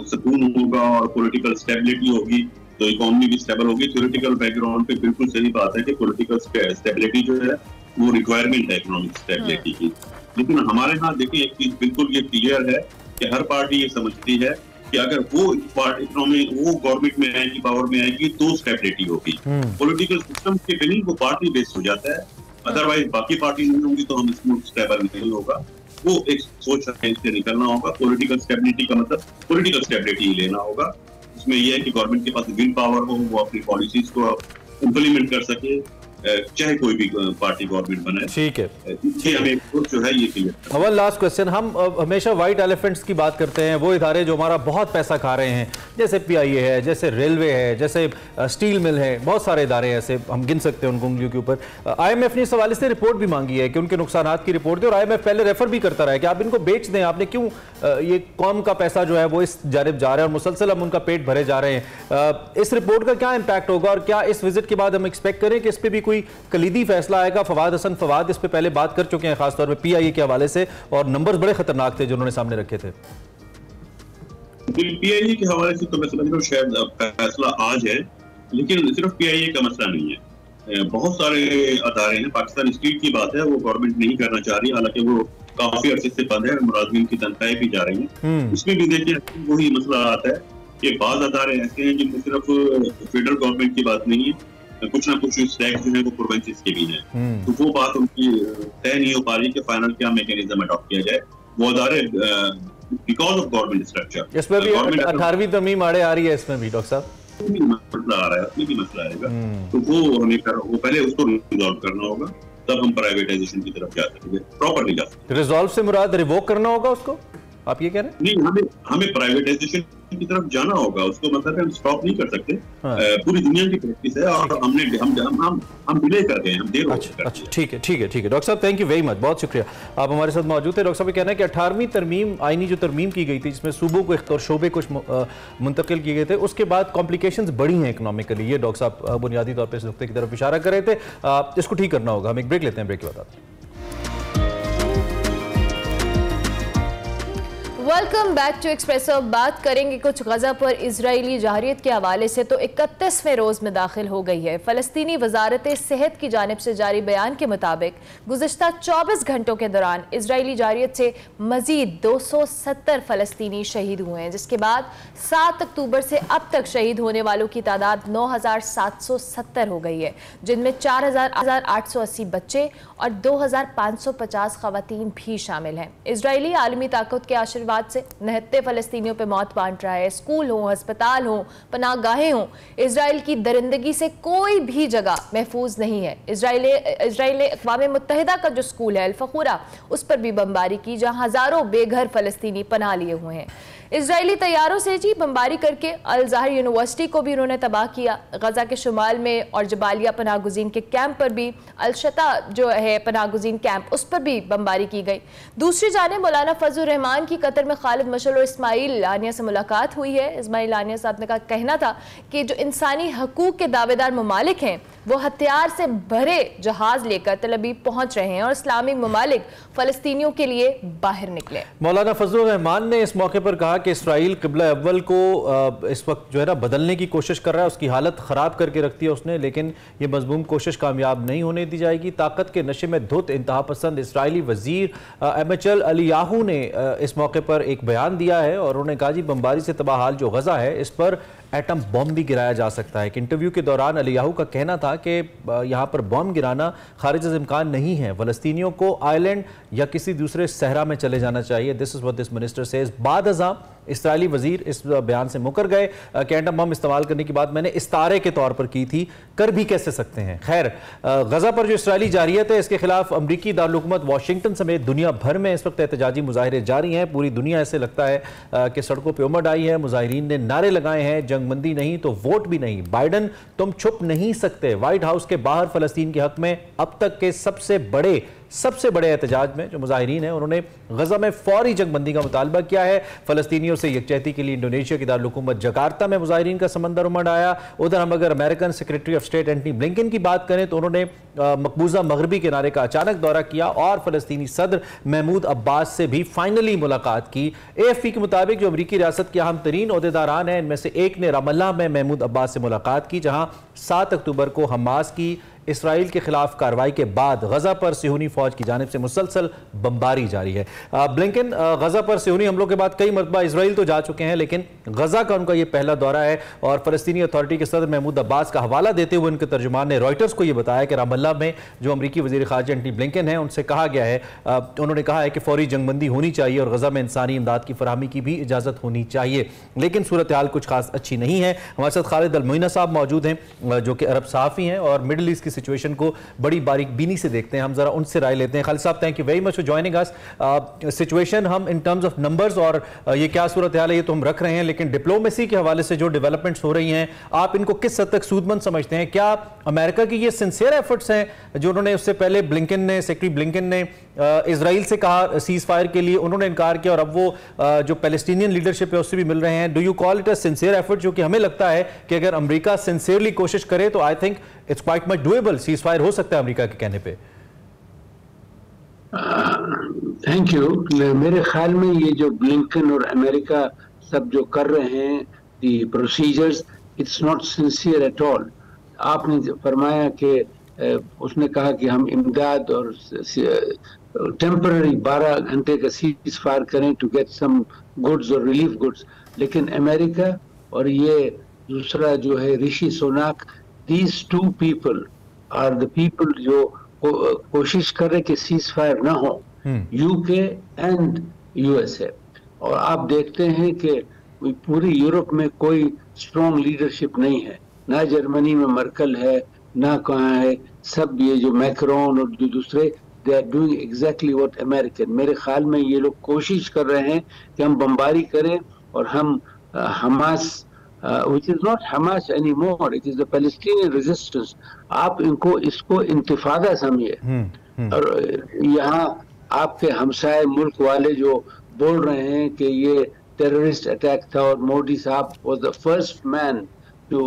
सुकून होगा और पॉलिटिकल स्टेबिलिटी होगी तो इकोनॉमी भी स्टेबल होगी। थ्योरेटिकल बैकग्राउंड पे बिल्कुल सही बात है कि पॉलिटिकल स्टेबिलिटी जो है वो रिक्वायरमेंट है इकोनॉमिक स्टेबिलिटी की। लेकिन हमारे यहाँ देखिए एक चीज बिल्कुल ये क्लियर है कि हर पार्टी ये समझती है कि अगर वो इकोनॉमी वो गवर्नमेंट में आएगी, पावर में आएगी तो स्टेबिलिटी होगी। पॉलिटिकल सिस्टम के बिना वो पार्टी बेस्ड हो जाता है, अदरवाइज बाकी पार्टी नहीं होंगी तो हम स्मूथ स्टेबल नहीं होगा। वो एक सोच से निकलना होगा। पॉलिटिकल स्टेबिलिटी का मतलब पॉलिटिकल स्टेबिलिटी लेना होगा। उसमें यह है कि गवर्नमेंट के पास विल पावर हो, वो अपनी पॉलिसीज को इम्प्लीमेंट कर सके, चाहे कोई भी पार्टी गवर्नमेंट बने। ठीक है, ये हमें जो है ये क्लियर। वन लास्ट क्वेश्चन, हम हमेशा व्हाइट एलिफेंट्स की बात करते हैं, वो इदारे जो हमारा बहुत पैसा खा रहे हैं, जैसे PIA है, जैसे रेलवे है, जैसे स्टील मिल है, बहुत सारे इदारे ऐसे हम गिन सकते हैं उनको उंगलियों के ऊपर। IMF ने इस हवाले से रिपोर्ट भी मांगी है कि उनके नुकसानात की रिपोर्ट दे, और IMF पहले रेफर भी करता रहा है कि आप इनको बेच दें, आपने क्यों ये कौम का पैसा जो है वो इस जानिब जा रहा है और मुसलसल हम उनका पेट भरे जा रहे हैं। इस रिपोर्ट का क्या इम्पैक्ट होगा और क्या इस विजिट के बाद हम एक्सपेक्ट करें कि इस पर भी कोई कलीदी फैसला आएगा? फवाद हसन फवाद इस पे पहले बात कर चुके हैं खासतौर पे PIA के हवाले से, और नंबर्स बड़े खतरनाक थे जो उन्होंने सामने रखे थे। PIA के हवाले से तो मैं समझ रहा हूँ शायद फैसला आज है, लेकिन सिर्फ PIA का मसला नहीं है। बहुत सारे अदारे हैं। पाकिस्तान स्टील की बात है, वो गवर्नमेंट नहीं करना चाह रही, हालांकि वो काफी अरसे से बंद है, मुलाजमीन की तनख्वाहें भी जा रही हैं। उसमें भी देखिए वही मसला आता है कि बाज़ अदारे ऐसे हैं जिनमें सिर्फ फेडरल गवर्नमेंट की बात नहीं है, कुछ ना कुछ स्टैक जो है वो प्रोविंसेस के भी हैं। तो वो बात उनकी तय नहीं हो पा रही कि फाइनल क्या मैकेनिज्म अडॉप्ट किया जाए। वो अदारे बिकॉज ऑफ गवर्नमेंट स्ट्रक्चर, इसमें भी 18वीं तरमीम आड़े आ रही है, इसमें भी डॉक्टर साहब मसला आ रहा है, उसमें भी मसला आएगा। तो वो हमें वो पहले उसको रिजॉल्व करना होगा, तब हम प्राइवेटाइजेशन की तरफ जा सकेंगे, प्रॉपरली जा सकेंगे। रिजॉल्व से मुराद रिवोक करना होगा उसको, आप ये कह रहे हैं? नहीं, हमें प्राइवेटाइजेशन की तरफ जाना होगा, उसको मतलब हम स्टॉप नहीं कर सकते। पूरी दुनिया की प्रैक्टिस है और हम डिले कर गए, हम देर हो गए। अच्छा, ठीक है डॉक्टर साहब, थैंक यू वेरी मच, बहुत शुक्रिया आप हमारे साथ मौजूद थे। डॉक्टर साहब ये कहना है कि 18वीं तरमीम आईनी जो तरमीम की गई थी, जिसमें सूबों को और शोबे कुछ मुंतकिल किए गए थे, उसके बाद कॉम्प्लिकेशंस बढ़ी हैं इकोनॉमिकली, ये डॉक्टर साहब बुनियादी तौर पर इस नुक्ते की तरफ इशारा कर रहे थे। इसको ठीक करना होगा। हम एक ब्रेक लेते हैं, ब्रेक के बाद आते हैं। Welcome back to Expresso. बात करेंगे कुछ गजा पर इजरायली जारियत के हवाले से, तो 31वें रोज़ में दाखिल हो गई है। फ़लस्तीनी वजारत सेहत की जानिब से जारी बयान के मुताबिक गुज़िश्ता 24 घंटों के दौरान इजरायली जारियत से मज़ीद 270 फ़लस्तीनी शहीद हुए हैं, जिसके बाद 7 अक्टूबर से अब तक शहीद होने वालों की तादाद 9770 हो गई है, जिनमें 4880 बच्चे और 2550 खवातीन भी शामिल हैं। इजरायली आलमी ताकत के आशीर्वाद से 69 फ़लस्तीनियों पर मौत बांट रहा है। स्कूल हो, अस्पताल हो, पनाहगाहें हो, इजराइल की दरिंदगी से कोई भी जगह महफूज नहीं है। इजराइल ने अक़वाम मुत्तहिदा का जो स्कूल है अल-फ़ख़ूरा, उस पर भी बमबारी की, जहां हज़ारों बेघर फ़लस्तीनी पनाह लिए हुए हैं। इजरायली तैयारों से जी बमबारी करके अल-ज़ाहिर यूनिवर्सिटी को भी उन्होंने तबाह किया। गजा के शुमाल में और जबालिया पनाह गुज़ीन के कैंप पर भी, अल-शता जो है पनाह गुज़ीन कैंप, उस पर भी बमबारी की गई। दूसरी जानिब मौलाना फजल रहमान की कतर में खालिद मशअल और इस्माइल आनिया से मुलाकात हुई है। इस्माइल आनिया साहब ने का कहना था कि जो इंसानी हकूक के दावेदार ममालिक हैं वो हथियार से भरे जहाज लेकर तल अबीब पहुंच रहे हैं और इस्लामी ममालिक फ़लस्तीनियों के लिए बाहर निकले। मौलाना फजल रहमान ने इस मौके पर कहा कि इसराइल क़िबला अव्वल को इस वक्त जो है ना बदलने की कोशिश कर रहा है, उसकी हालत ख़राब करके रखती है उसने, लेकिन ये मज़मूम कोशिश कामयाब नहीं होने दी जाएगी। ताकत के नशे में धुत इंतहा पसंद इसराइली वज़ीर एमेचल अलियाहू ने इस मौके पर एक बयान दिया है और उन्होंने कहा जी बमबारी से तबाह हाल जो गजा है इस पर एटम बम भी गिराया जा सकता है। एक इंटरव्यू के दौरान अलियाहू का कहना था कि यहाँ पर बम गिराना खारिज से इम्कान नहीं है, फ़लस्तीनियों को आइलैंड या किसी दूसरे सहरा में चले जाना चाहिए। This is what this minister says. बाद अज़ां इसराइली वज़ीर इस बयान से मुकर गए कि एटम बम इस्तेमाल करने की बात मैंने इस्तारे के तौर पर की थी, कर भी कैसे सकते हैं। खैर, गजा पर जो इसराइली जारियत है इसके खिलाफ अमरीकी दारुल-हुकूमत वाशिंगटन समेत दुनिया भर में इस वक्त एहतजाजी मुजाहिरे जारी हैं। पूरी दुनिया ऐसे लगता है कि सड़कों पर उमड़ आई है। मुजाहिरीन ने नारे लगाए हैं, जंगबंदी नहीं तो वोट भी नहीं, बाइडन तुम छुप नहीं सकते। व्हाइट हाउस के बाहर फ़लस्तीन के हक में अब तक के सबसे बड़े सबसे बड़े एहतजाज में जो मुजाहिरीन हैं उन्होंने गजा में फौरी जंगबंदी का मुतालबा किया है। फलस्तीनियों से यकजहती के लिए इंडोनेशिया की दारुल-हुकूमत जकार्ता में मुजाहिरीन का समंदर उमड़ आया। उधर हम अगर American secretary of state Antony Blinken की बात करें तो उन्होंने मकबूजा मगरबी किनारे का अचानक दौरा किया और फलस्तीनी सदर महमूद अब्बास से भी फाइनली मुलाकात की। AFP के मुताबिक जो अमरीकी रियासत के अहम तरीन ओहदेदारान हैं इनमें से एक ने रामल्लाह में महमूद अब्बास से मुलाकात की, जहां 7 अक्टूबर को हमास की इसराइल के खिलाफ कार्रवाई के बाद गजा पर सिहूनी फौज की जानिब से मुसलसल बमबारी जारी है। ब्लिंकन गजा पर सिहूनी हमलों के बाद कई मरतबा इसराइल तो जा चुके हैं, लेकिन गजा का उनका यह पहला दौरा है और फलस्तीनी अथॉरिटी के सदर महमूद अब्बास का हवाला देते हुए उनके तर्जुमान ने रॉयटर्स को यह बताया कि रामल्लाह में जो अमरीकी वजीर खारजा एंटनी ब्लिंकन है उनसे कहा गया है, उन्होंने कहा है कि फौरी जंगबंदी होनी चाहिए और गजा में इंसानी इमदाद की फराहमी की भी इजाज़त होनी चाहिए। लेकिन सूरत हाल कुछ खास अच्छी नहीं है। हमारे साथ खालिद अल-मोइना साहब मौजूद हैं जो कि अरब सहाफ़ी हैं और मिडल ईस्ट की सिचुएशन को बड़ी बारीक बीनी से देखते हैं। हम जरा उनसे राय लेते हैं। Khalid sahab, thank you very much for joining us. Situation हम इन टर्म्स ऑफ नंबर्स और ये क्या सूरत हाल है ये तो हम रख रहे हैं, लेकिन डिप्लोमेसी के हवाले से जो डेवलपमेंट्स हो रही हैं आप इनको किस हद तक सूदमंद समझते हैं? क्या अमेरिका की ये सिंसियर एफर्ट्स हैं जो उन्होंने उससे पहले सेक्रेटरी ब्लिंकन ने इजराइल से कहा सीज फायर के लिए, उन्होंने इनकार किया और अब वो जो पैलेस्टीनियन लीडरशिप है उससे भी मिल रहे हैं। Do you call it a sincere effort? जो कि हमें लगता है कि अगर अमेरिका सिंसियरली कोशिश करे तो आई think it's quite much doable, cease fire हो सकता है अमेरिका के कहने पे। Thank you. मेरे ख्याल में ये जो ब्लिंकन और अमेरिका सब जो कर रहे हैं the procedures, it's not sincere at all. आपने फरमाया कि उसने कहा कि हम इमदाद और टेम्पररी 12 घंटे का सीज फायर करें टू गेट सम गुड्स और रिलीफ गुड्स, लेकिन अमेरिका और ये दूसरा जो है ऋषि Sunak, these two people are the people जो कोशिश कर रहे कि सीज फायर ना हो, यूके एंड यूएसए। और आप देखते हैं कि पूरी यूरोप में कोई स्ट्रॉन्ग लीडरशिप नहीं है, ना जर्मनी में मर्कल है ना कहाँ है, सब ये जो मैक्रोन और जो दूसरे they are doing exactly what American. मेरे ख्याल में ये लोग कोशिश कर रहे हैं कि हम बमबारी करें और हम Hamas which is not Hamas anymore, it is the Palestinian resistance, आप इसको इंतिफादा समझिए। और यहाँ आपके हमसाए मुल्क वाले जो बोल रहे हैं कि ये टेररिस्ट अटैक था और मोदी साहब was the first man to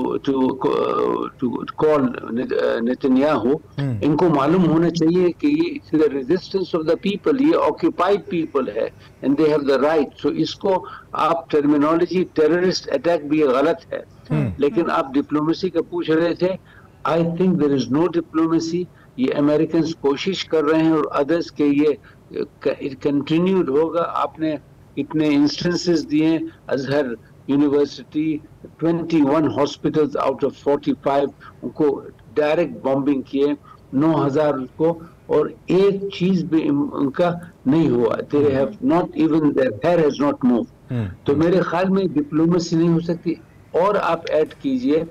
call Netanyahu, इनको मालूम होना चाहिए कि ये it's the resistance of the people, ये occupied people है and they have the right। so इसको आप टर्मिनोलॉजी टेररिस्ट अटैक भी गलत है, लेकिन आप डिप्लोमेसी का पूछ रहे थे। I think there is no diplomacy. ये अमेरिकन कोशिश कर रहे हैं और अदर्स के ये कंटिन्यूड होगा। आपने इतने इंस्टेंसेस दिए, Azhar university 21 hospitals out of 45 उनको डायरेक्ट बॉम्बिंग किए, 9000 उसको, और एक चीज भी उनका नहीं हुआ। They have not even their hair has not moved. तो मेरे ख्याल में डिप्लोमेसी नहीं हो सकती। और आप ऐड कीजिए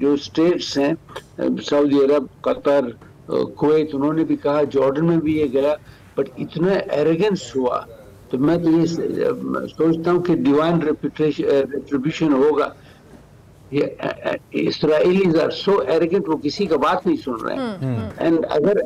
जो स्टेट्स हैं, सऊदी अरब, कतर, कुवैत, उन्होंने भी कहा, जॉर्डन में भी ये गया, बट इतना एरोगेंस हुआ। तो मैं तो ये सोचता हूँ कि डिवाइन रेट्रिब्यूशन होगा। इसराइलीज आर सो एरोगेंट, वो किसी का बात नहीं सुन रहे हैं। एंड अगर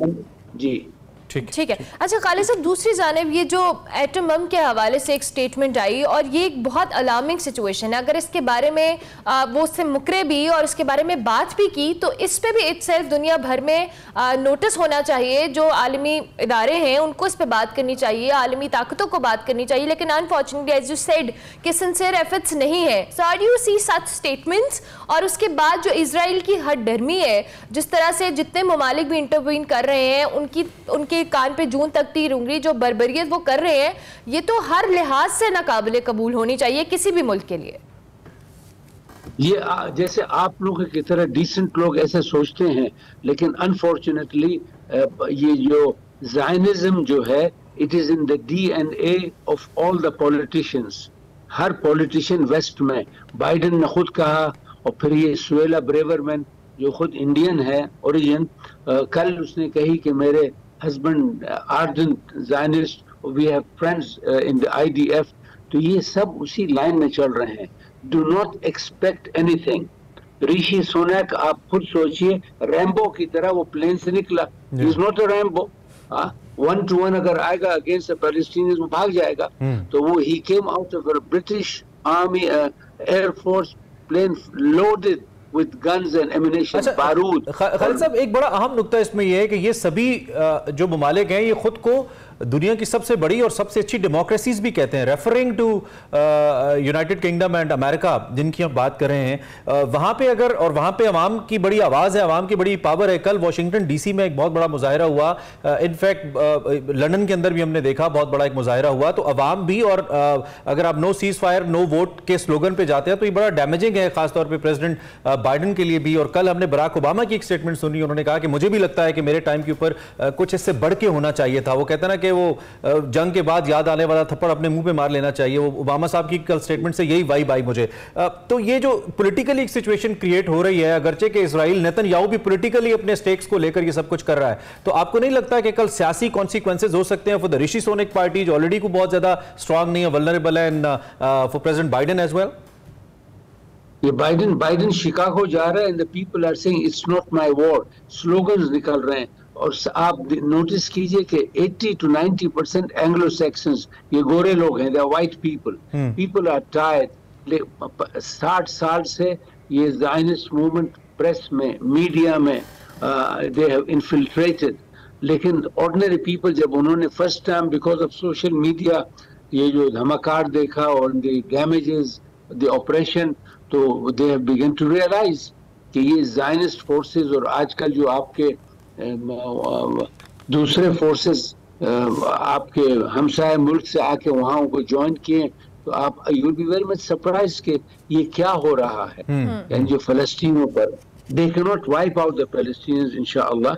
जी ठीक है। अच्छा खालिद साहब, दूसरी जानिब ये जो एटम बम के हवाले से एक स्टेटमेंट आई और ये एक बहुत अलार्मिंग सिचुएशन है, अगर इसके बारे में वो उससे मुकरे भी और इसके बारे में बात भी की तो इस पे भी इटसेल्फ दुनिया भर में नोटिस होना चाहिए। जो आलमी इदारे हैं उनको इस पे बात करनी चाहिए, आलमी ताकतों को बात करनी चाहिए, लेकिन अनफॉर्चुनेटली एज यू सेड कि सिंसियर एफर्ट्स नहीं है। So how do you see such statements? और उसके बाद जो इजराइल की हद डरमी है, जिस तरह से जितने ममालिक भी इंटरवीन कर रहे हैं उनके कान पे जून तक तीर उंगली, जो बर्बरियत वो कर रहे हैं, ये तो हर लिहाज से नाकाबिले कबूल होनी चाहिए किसी भी मुल्क के लिए। ये जैसे आप लोगों की तरह डिसेंट लोग ऐसे सोचते हैं, लेकिन अनफॉर्चुनेटली ये जो ज़ायनिज़्म जो है, it is in the DNA of all the politicians. हर पॉलिटिशियन वेस्ट में, बाइडेन ने खुद कहा, और फिर ये सुएला ब्रेवरमैन जो खुद इंडियन है ओरिजिन, कल उसने कही कि मेरे husband ardent Zionist, we have friends in the IDF। तो ये सब उसी लाइन में चल रहे हैं। Do not expect anything। Rishi Sunak आप खुद सोचिए, रैम्बो की तरह वो प्लेन से निकला। He is not a Rambo। 1 to 1 अगर आएगा अगेंस्ट पैलेस्टीनियंस वो भाग जाएगा। तो वो ही came out of a British army air force plane loaded with guns and ammunition, बारूद। खालिद साहब, एक बड़ा अहम नुक्ता इसमें यह है कि ये सभी जो ममालिक हैं ये खुद को दुनिया की सबसे बड़ी और सबसे अच्छी डेमोक्रेसीज भी कहते हैं, referring to United Kingdom and America जिनकी हम बात कर रहे हैं। वहाँ पे अगर, और वहाँ पे अवाम की बड़ी आवाज़ है, अवाम की बड़ी पावर है। कल वाशिंगटन डीसी में एक बहुत बड़ा मुजाहरा हुआ, इनफैक्ट लंदन के अंदर भी हमने देखा बहुत बड़ा एक मुजाहरा हुआ। तो अवाम भी, और अगर आप no ceasefire no vote के स्लोगन पे जाते हैं तो ये बड़ा डैमेजिंग है, खासतौर पर प्रेसिडेंट बाइडन के लिए भी। और कल हमने बराक ओबामा की एक स्टेटमेंट सुनी, उन्होंने कहा कि मुझे भी लगता है कि मेरे टाइम के ऊपर कुछ इससे बढ़ के होना चाहिए था। वो कहते हैं ना कि वो जंग के बाद याद आने वाला थप्पड़ अपने मुंह पे मार लेना चाहिए। वो ओबामा साहब की कल स्टेटमेंट से यही वाइब आई मुझे। तो ये जो पॉलिटिकली एक सिचुएशन क्रिएट हो रही है, अगरचे कि इजराइल नेतन्याहू भी पॉलिटिकली अपने स्टेक्स को लेकर ये सब कुछ कर रहा है, तो आपको नहीं लगता कि कल सियासी कॉन्सिक्वेंसेज हो सकते हैं for the Rishi Sunak party जो ऑलरेडी को बहुत ज्यादा स्ट्रांग नहीं है, वल्नरेबल है, and for president Biden as well? ये बाइडेन शिकागो जा रहा है and the people are saying it's not my war, slogans निकल रहे हैं। और आप नोटिस कीजिए कि 80 to 90% एंग्लो सेक्शंस, ये गोरे लोग हैं, they are white people. People are tired. 60 साल से ये ज़ायनिस्ट मूवमेंट प्रेस में, मीडिया में दे हैव इन्फिल्ट्रेटेड। लेकिन ऑर्डिनरी पीपल जब उन्होंने first time because of social media ये जो धमाकार देखा और द डैमेजेस, द ऑपरेशन, तो they have begun to realise कि ये ज़ायनिस्ट फोर्सेस और आजकल जो आपके दूसरे फोर्सेस आपके हमसाया मुल्क से आके वहां उनको ज्वाइन किए, तो आप you will be very much surprise कि ये क्या हो रहा है। यानी जो फलस्तीनियों पर, they can not wipe out the Palestinians इंशाअल्लाह।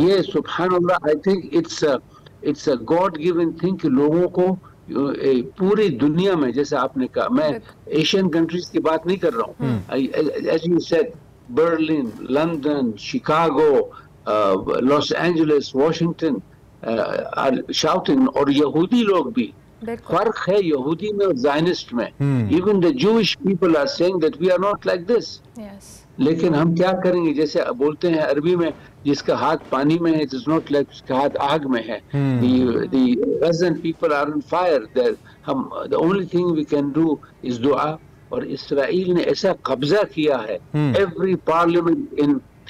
ये सुब्हानअल्लाह, I think it's a God given thing कि लोगों को पूरी दुनिया में, जैसे आपने कहा, मैं एशियन कंट्रीज की बात नहीं कर रहा हूँ, as you said, Berlin, London, Chicago, Los Angeles, Washington are shouting, और यहूदी लोग भी। फर्क है यहूदी में और ज़ायनिस्ट में। Even the Jewish people are saying that we are not like this. लेकिन हम क्या करेंगे, जैसे बोलते हैं अरबी में, जिसका हाथ पानी में है, इट इज नॉट लाइक उसका हाथ आग में है। the Gazan people are on fire. हम the only thing we can do is दुआ। और इसराइल ने ऐसा कब्जा किया है, every parliament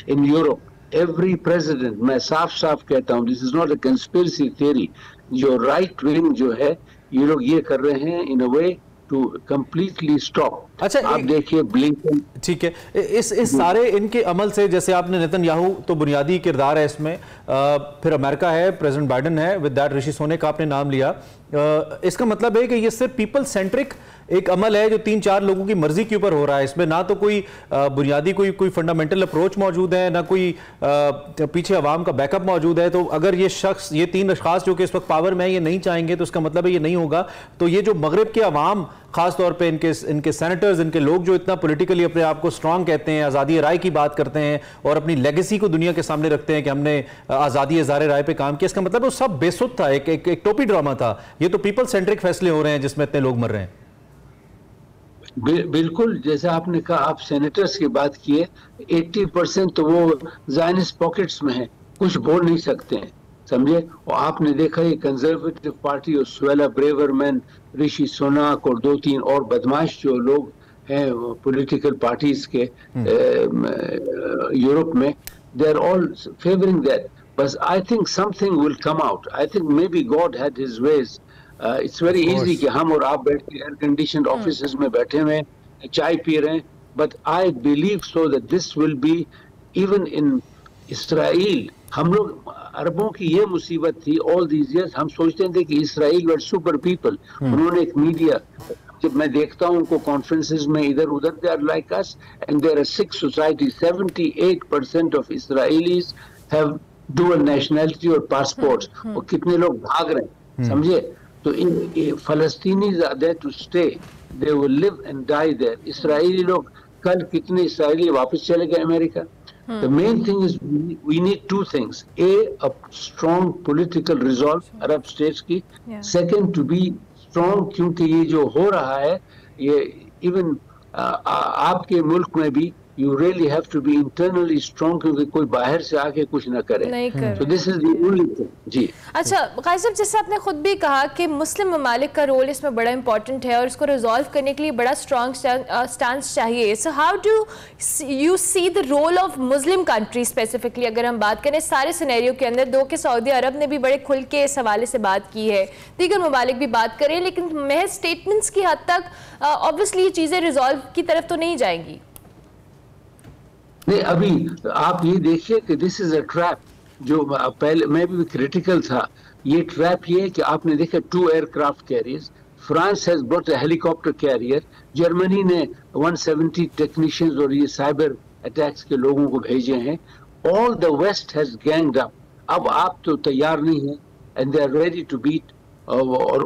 in Europe, every president, मैं साफ साफ कहता हूँ, this is not a conspiracy theory, जो राइट विंग जो है ये लोग ये कर रहे हैं इन अ वे टू कंप्लीटली स्टॉप। अच्छा, आप देखिए ब्लिंकन, ठीक है, इस सारे इनके अमल से, जैसे आपने नेतन्याहू तो बुनियादी किरदार है इसमें, फिर अमेरिका है, प्रेसिडेंट बाइडेन है, विद दैट ऋषि सुनक आपने नाम लिया, इसका मतलब है कि ये सिर्फ पीपल सेंट्रिक एक अमल है जो 3-4 लोगों की मर्जी के ऊपर हो रहा है। इसमें ना तो कोई बुनियादी कोई फंडामेंटल अप्रोच मौजूद है, ना कोई पीछे अवाम का बैकअप मौजूद है। तो अगर ये शख्स, ये 3 अशखास जो कि इस वक्त पावर में है, ये नहीं चाहेंगे तो इसका मतलब है ये नहीं होगा। तो ये जो मगरब के अवाम, खास तौर पे इनके सेनेटर्स, इनके लोग जो इतना पॉलिटिकली अपने आप को स्ट्रांग कहते हैं, आज़ादी राय की बात करते हैं और अपनी लेगेसी को दुनिया के सामने रखते हैं कि हमने आज़ादी इज़हार राय पे काम किया, इसका मतलब वो सब बेसुध था, एक टोपी ड्रामा था। ये तो पीपल सेंट्रिक फैसले हो रहे हैं जिसमें इतने लोग मर रहे हैं। बिल्कुल, जैसे आपने कहा, आप सेनेटर्स की बात किए, 80% तो वो ज़ायनिस्ट पॉकेट्स में है, कुछ बोल नहीं सकते हैं, समझे। और आपने देखा ये कंजर्वेटिव पार्टी और सुएला ब्रेवरमैन, ऋषि सुनक और 2-3 और बदमाश जो लोग हैं पॉलिटिकल पार्टीज के यूरोप में, they are all favouring that. बस I think something will come out. I think maybe God had his ways. It's very easy कि हम और आप बैठ के एयर कंडीशनड ऑफिसेज में बैठे हुए चाय पी रहे हैं, but I believe so that this will be even in Israel. हम लोग अरबों की ये मुसीबत थी ऑल दीज इयर्स, हम सोचते थे कि इसराइल वर सुपर पीपल। उन्होंने एक मीडिया, जब मैं देखता हूँ उनको कॉन्फ्रेंसेज में इधर उधर, they are like us and there are 6 society. 78% of Israelis have dual nationality और पासपोर्ट्स, और कितने लोग भाग रहे हैं, समझे। तो इन फलस्तीनीज are there to stay, they will live and die there. इसराइली लोग, कल कितने इसराइली वापस चले गए America. The main thing is we need 2 things: a strong political resolve Arab states की, second to be strong, क्योंकि ये जो हो रहा है, ये even आपके मुल्क में भी you really have to be internally strong, क्योंकि कोई बाहर से आके कुछ ना करे। नहीं कर। So this is the only thing। जी। अच्छा काजी साहब, जैसे आपने खुद भी कहा कि मुस्लिम ममालिक का रोल इसमें बड़ा इंपॉर्टेंट है और इसको रिजॉल्व करने के लिए बड़ा स्ट्रॉन्ग स्टांस चाहिए। So how do you see the role of Muslim country specifically? अगर हम बात करें सारे सिनेरियो के अंदर, दो कि सऊदी अरब ने भी बड़े खुल के इस हवाले से बात की है, दीगर ममालिक भी बात करें, लेकिन महज स्टेटमेंट्स की हद तक ऑब्वियसली ये चीज़ें रिजॉल्व की तरफ तो नहीं जाएंगी। नहीं, अभी आप ये देखिए कि दिस इज अ ट्रैप, जो पहले मैं भी क्रिटिकल था। ये ट्रैप ये है कि आपने देखा 2 aircraft carriers, France has brought a helicopter career, Germany ने 170 टेक्नीशियंस और ये साइबर अटैक्स के लोगों को भेजे हैं। All the west has ganged up. अब आप तो तैयार नहीं हैं and they are ready to beat और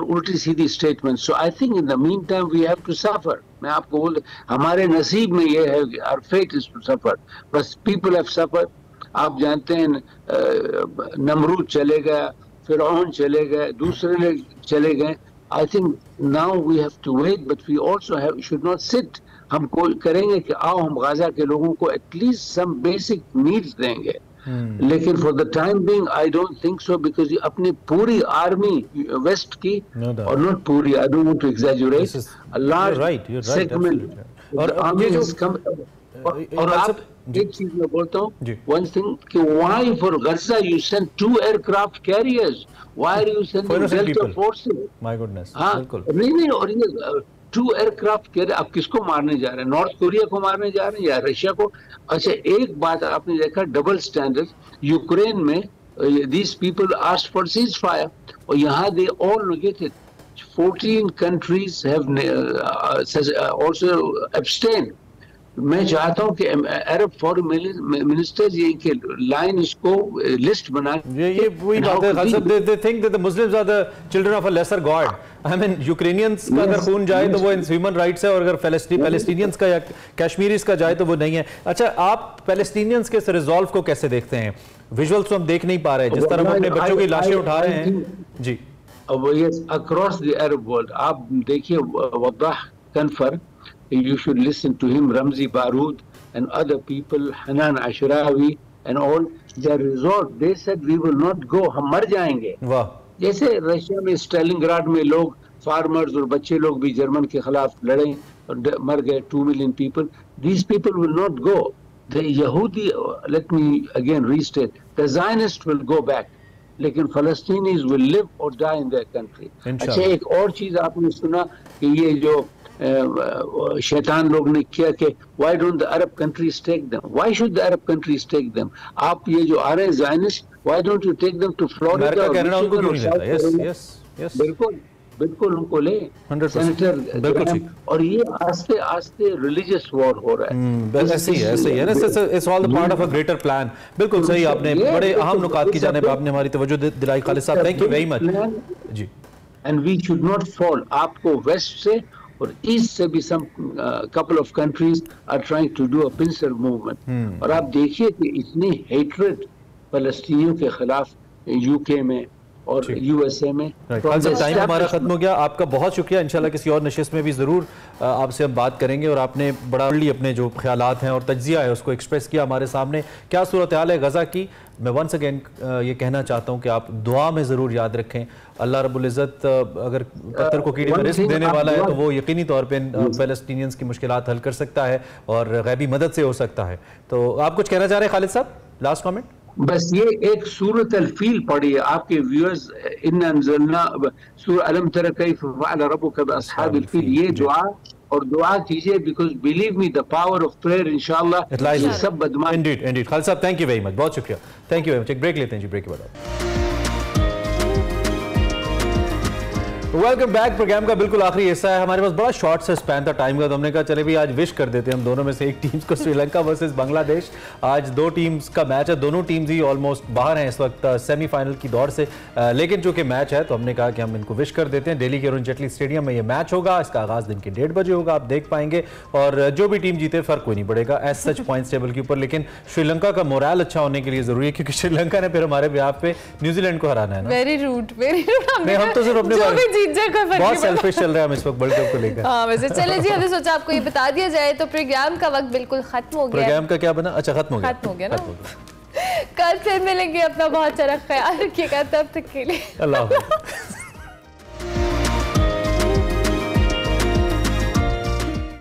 उल्टी सीधी statement. So I think in the meantime we have to suffer. मैं आपको बोल, हमारे नसीब में ये है, our fate is to suffer, बस पीपल हैव सफर। आप जानते हैं नमरूद चले गया, फिरौन चले गए, दूसरे लोग चले गए। I think now we have to wait, but we also have should not sit. हम करेंगे कि आओ हम गाजा के लोगों को एटलीस्ट सम बेसिक नीड्स देंगे, लेकिन for the time being I don't think so, because अपनी पूरी आर्मी वेस्ट की और नॉट पूरी, I don't want to exaggerate, a large segment और ये जो और आप एक चीज मैं बोलता हूँ, वन थिंग कि why for Gaza you send 2 aircraft carriers, why are you sending delta forces? My goodness, बिल्कुल नहीं। और ये 2 एयरक्राफ्ट कैरियर आप किसको मारने जा रहे हैं? नॉर्थ कोरिया को मारने जा रहे हैं या रशिया को? अच्छा, एक बात आपने देखा, डबल स्टैंडर्ड। यूक्रेन में these people asked for cease fire और यहाँ they all negated. 14 countries have also abstained। मैं चाहता हूँ कि अरब फॉरेन मिनिस्टर्स ये के लाइन इसको लिस्ट बना, ये वही बात है खालिद साहब, they think that the Muslims are the children of a lesser god। I mean Ukrainians का अगर खून जाए तो वो ह्यूमन राइट्स है, और अगर पैलेस्टीनियंस का या कश्मीरीज का जाए तो वो नहीं है। अच्छा, आप पैलेस्टीनियंस के इस रिजॉल्व को कैसे देखते हैं? विजुअल्स तो हम देख नहीं पा रहे हैं, जिस तरह हम अपने बच्चों की लाशें उठा रहे हैं। जी, yes, across the Arab world, आप देखिए वदाह confer, you should listen to him, Ramzi Baroud and other people, Hanan Ashrawi and all, they resolved, they said we will not go, हम मर जाएंगे। वाह। जैसे रशिया में स्टालिनग्राड में लोग, फार्मर्स और बच्चे लोग भी जर्मन के खिलाफ लड़े और मर गए, 2 million people, these people will not go, the Yahudi, let me again restate, the Zionists will go back, लेकिन फलस्तीनीज will live or die in their country। अच्छा, एक और चीज आपने सुना कि ये जो शैतान लोग ने किया कि why don't the Arab countries take them? Why should the Arab countries take them? आप ये जो आ रहे हैं Zionists, why don't you take them to Florida? बिल्कुल उनको ले, सेनेटर। बिल्कुल, और ये आस्ते आस्ते रिलीजियस वॉर हो रहा है। ऐसे ही है ना, it's all the part of a greater plan. बिल्कुल सही, आपने बड़े अहम नुकात की जानिब आपने हमारी तवज्जो दिलाई Khalid sahab, thank you very much. जी, and we should not fall. आपको वेस्ट से और ईस्ट से भी some couple of countries are trying to do a pincer movement. और आप देखिए कि इतनी हेट्रेड फलस्तीनियों के खिलाफ यूके में और यूएसए में। टाइम हमारा खत्म हो गया, आपका बहुत शुक्रिया। इंशाल्लाह किसी और नशिस्त में भी ज़रूर आपसे हम बात करेंगे। और आपने बड़ा अपने जो ख्यालात हैं और तज्जिया है उसको एक्सप्रेस किया हमारे सामने। क्या सूरत हाल है गज़ा की, मैं वंस अगेन ये कहना चाहता हूँ कि आप दुआ में ज़रूर याद रखें। अल्लाह रब्बुल इज़्ज़त अगर कतर को कीड़े में रिस्क देने वाला है तो वो यकीनी तौर पर पैलेस्टीनियंस की मुश्किलात हल कर सकता है और गैबी मदद से हो सकता है। तो आप कुछ कहना चाह रहे हैं खालिद साहब, लास्ट कॉमेंट? बस ये एक सूरत अल फील पढ़ी है आपके व्यूअर्स, इन्ना अंज़लना सूरह अलम तरा कैफ़ फ़अल रब्बुका बिअस्हाबिल फील, ये दुआ और दुआ कीजिए, because believe me the power of prayer इंशाअल्लाह ये सब बदमाश। Indeed Khalid sahab, thank you very much, बहुत शुक्रिया, थैंक यू वेरी मच। एक ब्रेक लेते हैं जी, ब्रेक के बाद वेलकम बैक। प्रोग्राम का बिल्कुल आखिरी हिस्सा है, हमारे पास बड़ा शॉर्ट सा स्पैन था टाइम का, तो हमने कहा चले भी आज विश कर देते हैं हम दोनों में से एक टीम्स को। श्रीलंका वर्सेस बांग्लादेश, आज 2 टीम्स का मैच है, दोनों टीम्स ही ऑलमोस्ट बाहर हैं इस वक्त सेमीफाइनल की दौड़ से, लेकिन चूंकि मैच है तो हमने कहा कि हम इनको विश कर देते हैं। दिल्ली के अरुण जेटली स्टेडियम में ये मैच होगा, इसका आगाज दिन के 1:30 बजे होगा, आप देख पाएंगे। और जो भी टीम जीते फर्क कोई नहीं पड़ेगा एज सच पॉइंट्स टेबल के ऊपर, लेकिन श्रीलंका का मोरल अच्छा होने के लिए जरूरी है, क्योंकि श्रीलंका ने फिर हमारे बिहाफ पे न्यूजीलैंड को हराना है ना। Very rude, very rude. हम तो सिर्फ अपने जीत जाए कोई फर्क बहुत नहीं पड़ता। सेल्फिश चल रहा है हम इस वक्त वर्ल्ड कप को लेकर। हाँ वैसे चले जी, हमने सोचा आपको ये बता दिया जाए। तो प्रोग्राम का वक्त बिल्कुल खत्म हो गया। प्रोग्राम का क्या बना? अच्छा खत्म हो गया। खत्म हो गया ना। कल फिर मिलेंगे, अपना बहुत सारा ख्याल रखिएगा, तब तक के लिए अल्लाह हाफ़िज़।